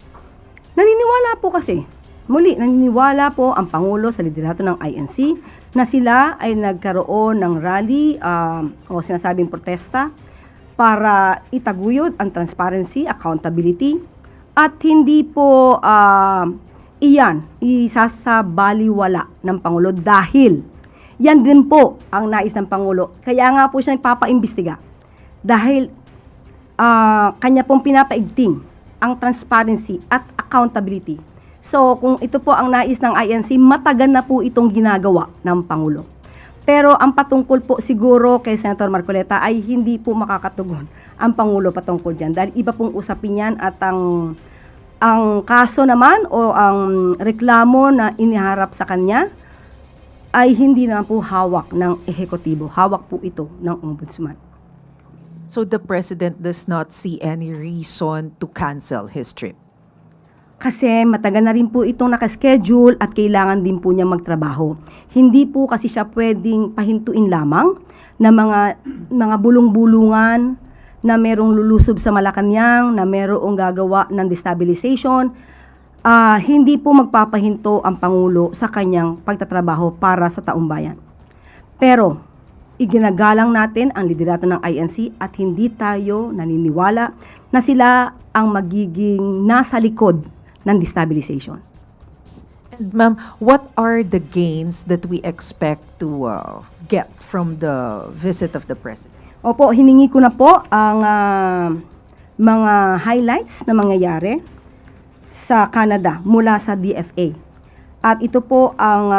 Naniniwala po kasi, naniniwala po ang Pangulo sa liderato ng INC na sila ay nagkaroon ng rally o sinasabing protesta para itaguyod ang transparency, accountability, at hindi po iyan isasabaliwala ng Pangulo dahil yan din po ang nais ng Pangulo. Kaya nga po siya nagpapaimbestiga dahil kanya pong pinapaigting ang transparency at accountability. So kung ito po ang nais ng INC, matagal na po itong ginagawa ng Pangulo. Pero ang patungkol po siguro kay Senator Marcoleta ay hindi po makakatugon ang Pangulo patungkol dyan. Dahil iba pong usapin yan at ang kaso naman o ang reklamo na iniharap sa kanya ay hindi naman po hawak ng ehekutibo. Hawak po ito ng ombudsman. So the President does not see any reason to cancel his trip? Kasi matagal na rin po itong nakaschedule at kailangan din po niya magtrabaho. Hindi po kasi siya pwedeng pahintuin lamang na mga bulong-bulungan na merong lulusob sa Malacanang, na merong gagawa ng destabilization. Hindi po magpapahinto ang Pangulo sa kanyang pagtatrabaho para sa taong bayan. Pero iginagalang natin ang liderato ng INC at hindi tayo naniniwala na sila ang magiging nasa likod ng destabilization. And ma'am, what are the gains that we expect to get from the visit of the President? Opo, hiningi ko na po ang mga highlights na mangyayari sa Canada mula sa DFA. At ito po ang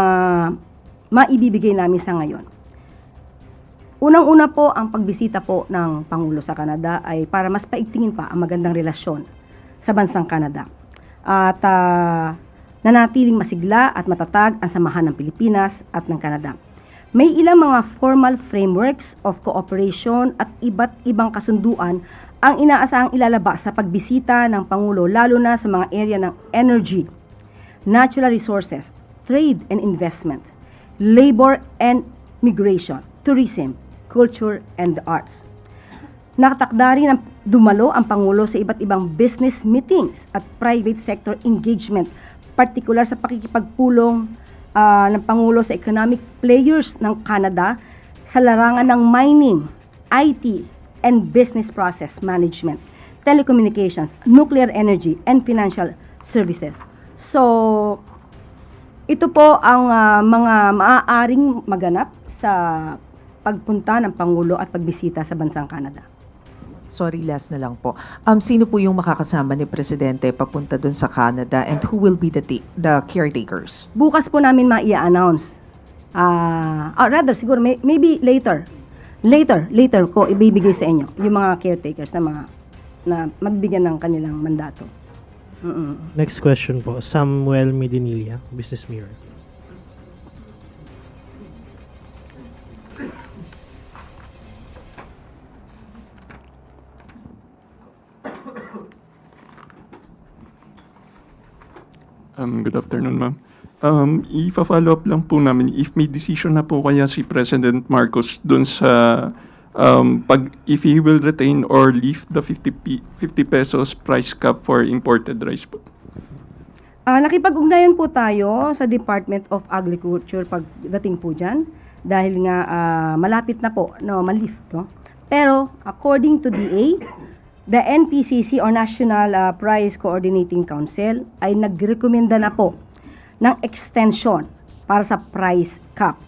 maibibigay namin sa ngayon. Unang-una po, ang pagbisita po ng Pangulo sa Canada ay para mas paigtingin pa ang magandang relasyon sa bansang Canada. At nanatiling masigla at matatag ang samahan ng Pilipinas at ng Canada. May ilang mga formal frameworks of cooperation at iba't ibang kasunduan ang inaasahang ilalabas sa pagbisita ng Pangulo lalo na sa mga area ng energy, natural resources, trade and investment, labor and migration, tourism, culture and the arts. Nakatakda rin ang dumalo ang Pangulo sa iba't ibang business meetings at private sector engagement, partikular sa pakikipagpulong ng Pangulo sa economic players ng Canada sa larangan ng mining, IT, and business process management, telecommunications, nuclear energy, and financial services. So, ito po ang mga maaaring maganap sa pagpunta ng Pangulo at pagbisita sa bansang Canada. Sorry, last na lang po. Sino po yung makakasama ni Presidente papunta dun sa Canada and who will be the caretakers? Bukas po namin ma-i-announce. Rather, siguro, maybe later. Later ko ibibigay sa inyo yung mga caretakers na magbigyan ng kanilang mandato. Next question po, Samuel Medinilla, Business Mirror. Good afternoon, ma'am. Ifa-follow up lang po namin if may decision na po kaya si President Marcos dun sa if he will retain or lift the 50 pesos price cap for imported rice po. Nakipag-ugnayan po tayo sa Department of Agriculture pagdating po dyan dahil nga malapit na po ma-lift. No? Pero according to DA, the NPCC or National Price Coordinating Council ay nagrekomenda na po ng extension para sa price cap.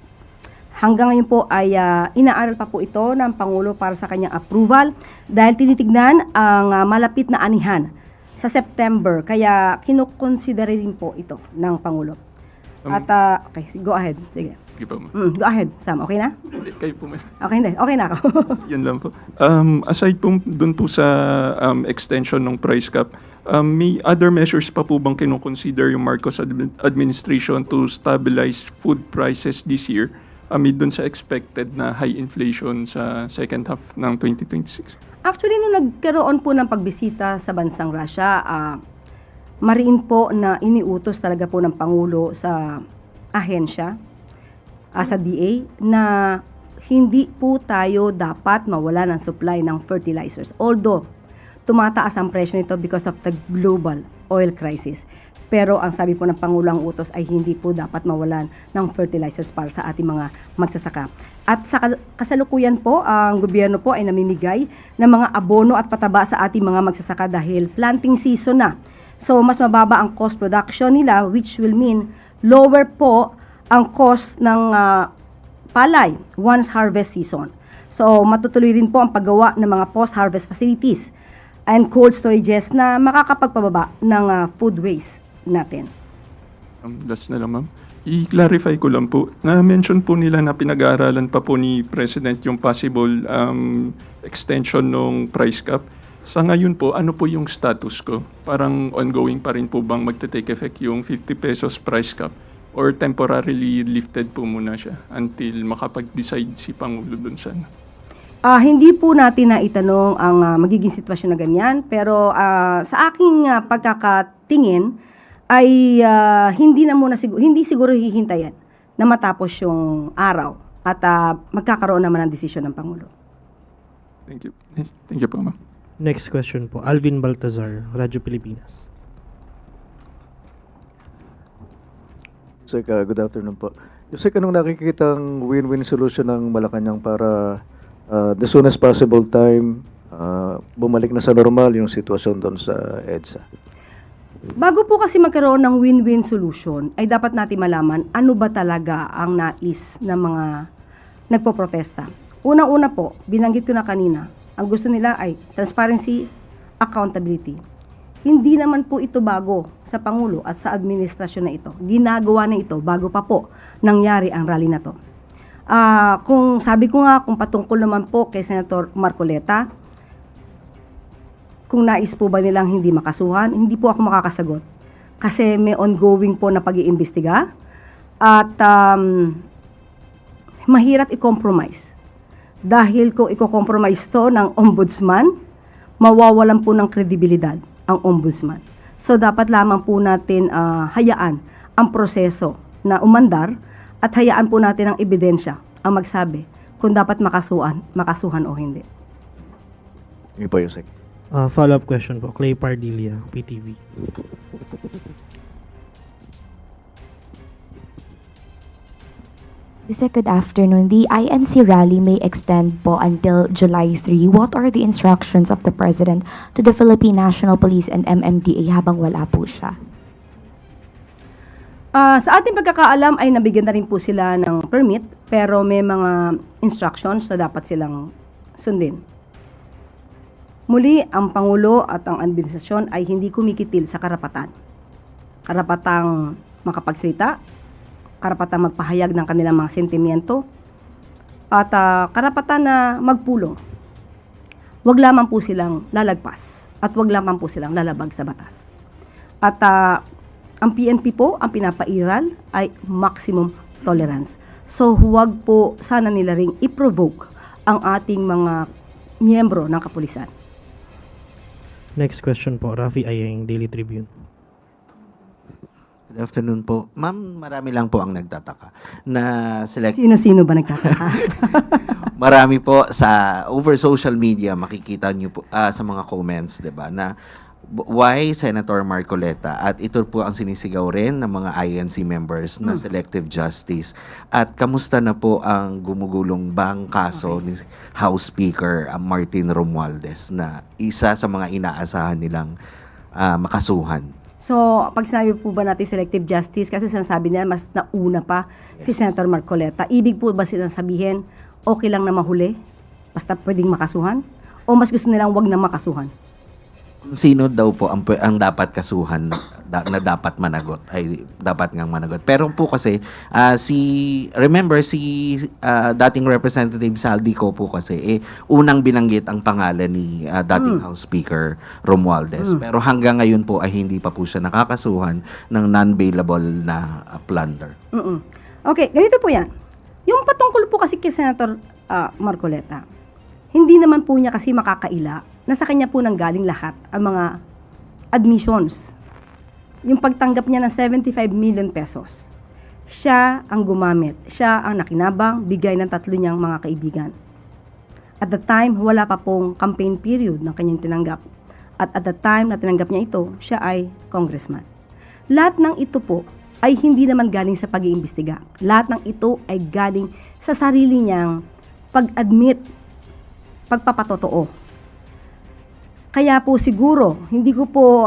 Hanggang ngayon po ay inaaral pa po ito ng Pangulo para sa kanyang approval dahil tinitignan ang malapit na anihan sa September. Kaya kinukonsidera rin po ito ng Pangulo. At okay, go ahead. Sige. Sige po, ma'am. Go ahead, Sam. Okay na? Kayo po, ma'am. Okay, hindi. Okay na ako. Yan lang po. Aside po dun po sa extension ng price cap, may other measures pa po bang kinukonsider yung Marcos administration to stabilize food prices this year amid dun sa expected na high inflation sa second half ng 2026? Actually, nung nagkaroon po ng pagbisita sa bansang Russia, mariin po na iniutos talaga po ng Pangulo sa ahensya, sa DA, na hindi po tayo dapat mawala ng supply ng fertilizers. Although, tumataas ang presyo nito because of the global oil crisis. Pero ang sabi po ng Pangulo, ang utos ay hindi po dapat mawalan ng fertilizers para sa ating mga magsasaka. At sa kasalukuyan po, ang gobyerno po ay namimigay ng mga abono at pataba sa ating mga magsasaka dahil planting season na. So, mas mababa ang cost production nila, which will mean lower po ang cost ng palay once harvest season. So, matutuloy rin po ang paggawa ng mga post-harvest facilities and cold storages na makakapagpababa ng food waste natin. Last na lang, ma'am. I-clarify ko lang po. Na-mention po nila na pinag-aaralan pa po ni President yung possible extension ng price cap. Sa ngayon po, ano po yung status ko? Parang ongoing pa rin po bang magte-take effect yung 50 pesos price cap? Or temporarily lifted po muna siya until makapag-decide si Pangulo dun sa Hindi po natin na itanong ang magiging sitwasyon na ganyan, pero sa aking pagkakatingin ay hindi siguro hihintayin na matapos yung araw at magkakaroon naman ng desisyon ng Pangulo. Thank you. Thank you po, ma'am. Next question po, Alvin Baltazar, Radyo Pilipinas. Yusek, good afternoon po. Yusek, anong nakikitang win-win solution ng Malacanang para the soonest possible time bumalik na sa normal yung sitwasyon doon sa EDSA? Bago po kasi magkaroon ng win-win solution, ay dapat natin malaman ano ba talaga ang nais ng mga nagpoprotesta. Unang-una po, binanggit ko na kanina, ang gusto nila ay transparency, accountability. Hindi naman po ito bago sa Pangulo at sa administrasyon na ito. Ginagawa na ito bago pa po nangyari ang rally na to. Kung sabi ko nga, kung patungkol naman po kay Senator Marcoleta, kung nais po ba nilang hindi makasuhan, hindi po ako makakasagot. Kasi may ongoing po na pag-iimbestiga at mahirap i-compromise. Dahil kung i-compromise to ng ombudsman, mawawalan po ng kredibilidad ang ombudsman. So dapat lamang po natin hayaan ang proseso na umandar at hayaan po natin ang ebidensya ang magsabi kung dapat makasuhan o hindi. Hindi po, Yusek. Follow-up question po, Clay Pardilla, PTV. Yusek, good afternoon. The INC rally may extend po until July 3. What are the instructions of the President to the Philippine National Police and MMDA habang wala po siya? Sa ating pagkakaalam ay nabigyan na rin po sila ng permit pero may mga instructions na dapat silang sundin. Muli, ang Pangulo at ang administrasyon ay hindi kumikitil sa karapatan. Karapatang makapagsalita, karapatang magpahayag ng kanilang mga sentimiento, at karapatan na magpulong. Huwag lamang po silang lalagpas at huwag lamang po silang lalabag sa batas. At ang PNP po, ang pinapairal ay maximum tolerance. So huwag po sana nila ring i-provoke ang ating mga miyembro ng kapulisan. Next question po, Rafi Ayeng, Daily Tribune. Good afternoon po. Ma'am, marami lang po ang nagtataka na Sino-sino ba nagtataka? marami po sa over social media makikita niyo po sa mga comments, 'di ba, na why Senator Marcoleta, at ito po ang sinisigaw rin ng mga INC members na selective justice. At kamusta na po ang gumugulong bang kaso ni House Speaker Martin Romualdez na isa sa mga inaasahan nilang makasuhan? So, pag sinabi po ba natin selective justice, kasi sinasabi nila mas nauna pa si Senator Marcoleta, ibig po ba silang sabihin, okay lang na mahuli, basta pwedeng makasuhan? O mas gusto nilang wag na makasuhan? Sino daw po ang dapat kasuhan na dapat managot, ay dapat ngang managot. Pero po kasi, remember si dating Representative Saldico po kasi, unang binanggit ang pangalan ni dating House Speaker Romualdez. Pero hanggang ngayon po ay hindi pa po siya nakakasuhan ng non-bailable na plunder. Okay, ganito po yan. Yung patungkol po kasi kay Senator Marcoleta, hindi naman po niya kasi makakaila na sa kanya po nanggaling lahat ang mga admissions. Yung pagtanggap niya ng 75 million pesos. Siya ang gumamit. Siya ang nakinabang, bigay ng 3 niyang mga kaibigan. At the time, wala pa pong campaign period na kanyang tinanggap. At the time na tinanggap niya ito, siya ay congressman. Lahat ng ito po ay hindi naman galing sa pag-iimbestiga. Lahat ng ito ay galing sa sarili niyang pag-admit, pagpapatotoo. Kaya po siguro, hindi ko po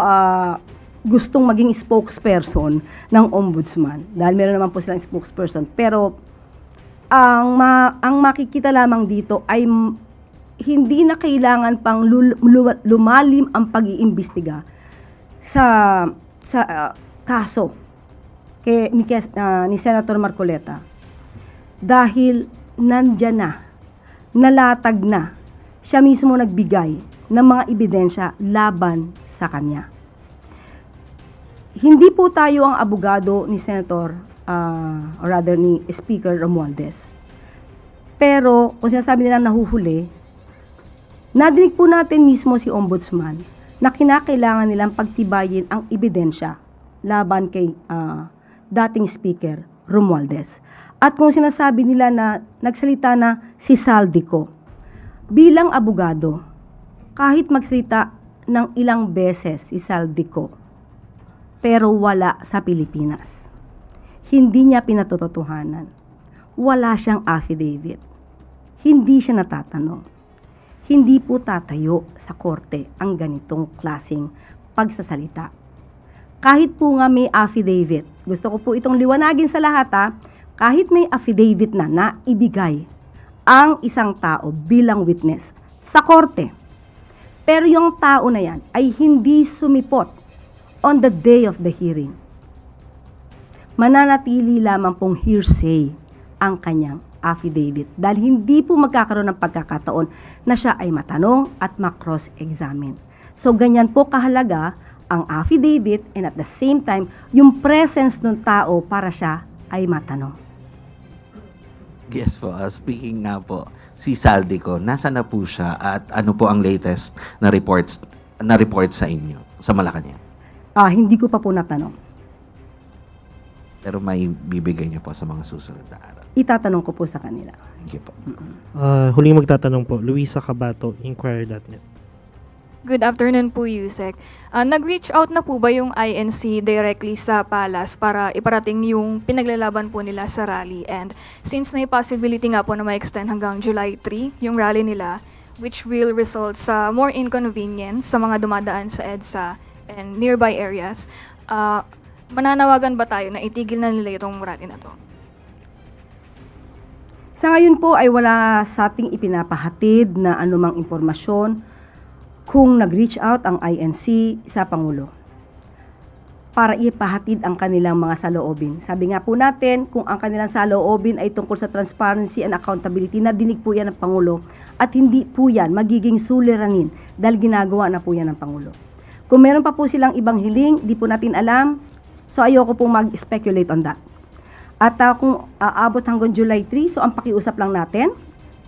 gustong maging spokesperson ng ombudsman. Dahil meron naman po silang spokesperson. Pero ang makikita lamang dito ay hindi na kailangan pang lumalim ang pag-iimbestiga sa kaso ni Senator Marcoleta. Dahil nandyan na, nalatag na, siya mismo nagbigay ng mga ebidensya laban sa kanya. Hindi po tayo ang abogado ni Senator, or rather ni Speaker Romualdez. Pero kung sinasabi nilang nahuhuli, nadinig po natin mismo si Ombudsman na kinakailangan nilang pagtibayin ang ebidensya laban kay dating Speaker Romualdez. At kung sinasabi nila na nagsalita na si Saldico, bilang abogado, kahit magsalita ng ilang beses si Saldico, pero wala sa Pilipinas. Hindi niya pinatototohanan. Wala siyang affidavit. Hindi siya natatanong. Hindi po tatayo sa korte ang ganitong klaseng pagsasalita. Kahit po nga may affidavit, gusto ko po itong liwanagin sa lahat kahit may affidavit na ibigay ang isang tao bilang witness sa korte, pero yung tao na yan ay hindi sumipot on the day of the hearing, mananatili lamang pong hearsay ang kanyang affidavit dahil hindi po magkakaroon ng pagkakataon na siya ay matanong at ma-cross-examine. So ganyan po kahalaga ang affidavit and at the same time, yung presence ng tao para siya ay matanong. Yes po, speaking nga po, si Saldico, nasa na po siya at ano po ang latest na report sa inyo, sa Malacanang? Hindi ko pa po natanong. Pero may bibigay niyo po sa mga susunod na araw. Itatanong ko po sa kanila. Thank you po. Huling magtatanong po, Luisa Cabato, Inquirer.net. Good afternoon po, Yusek. Nag-reach out na po ba yung INC directly sa Palace para iparating yung pinaglalaban po nila sa rally? And since may possibility nga po na ma-extend hanggang July 3 yung rally nila, which will result sa more inconvenience sa mga dumadaan sa EDSA and nearby areas, mananawagan ba tayo na itigil na nila itong rally na to? Sa ngayon po ay wala sa ating ipinapahatid na anumang impormasyon kung nag-reach out ang INC sa Pangulo para ipahatid ang kanilang mga saloobin. Sabi nga po natin, kung ang kanilang saloobin ay tungkol sa transparency and accountability, na dinig po yan ng Pangulo at hindi po yan magiging suliranin dahil ginagawa na po yan ng Pangulo. Kung meron pa po silang ibang hiling, di po natin alam. So ayoko po mag-speculate on that. At kung aabot hanggang July 3, so ang pakiusap lang natin,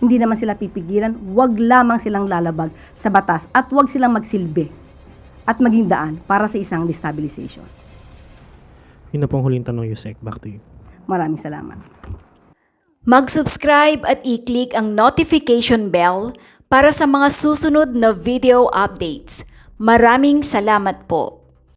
hindi naman sila pipigilan, wag lamang silang lalabag sa batas at wag silang magsilbi at maging daan para sa isang destabilization. Yun na pong huling tanong, Yusek. Back to you. Maraming salamat. Mag-subscribe at i-click ang notification bell para sa mga susunod na video updates. Maraming salamat po.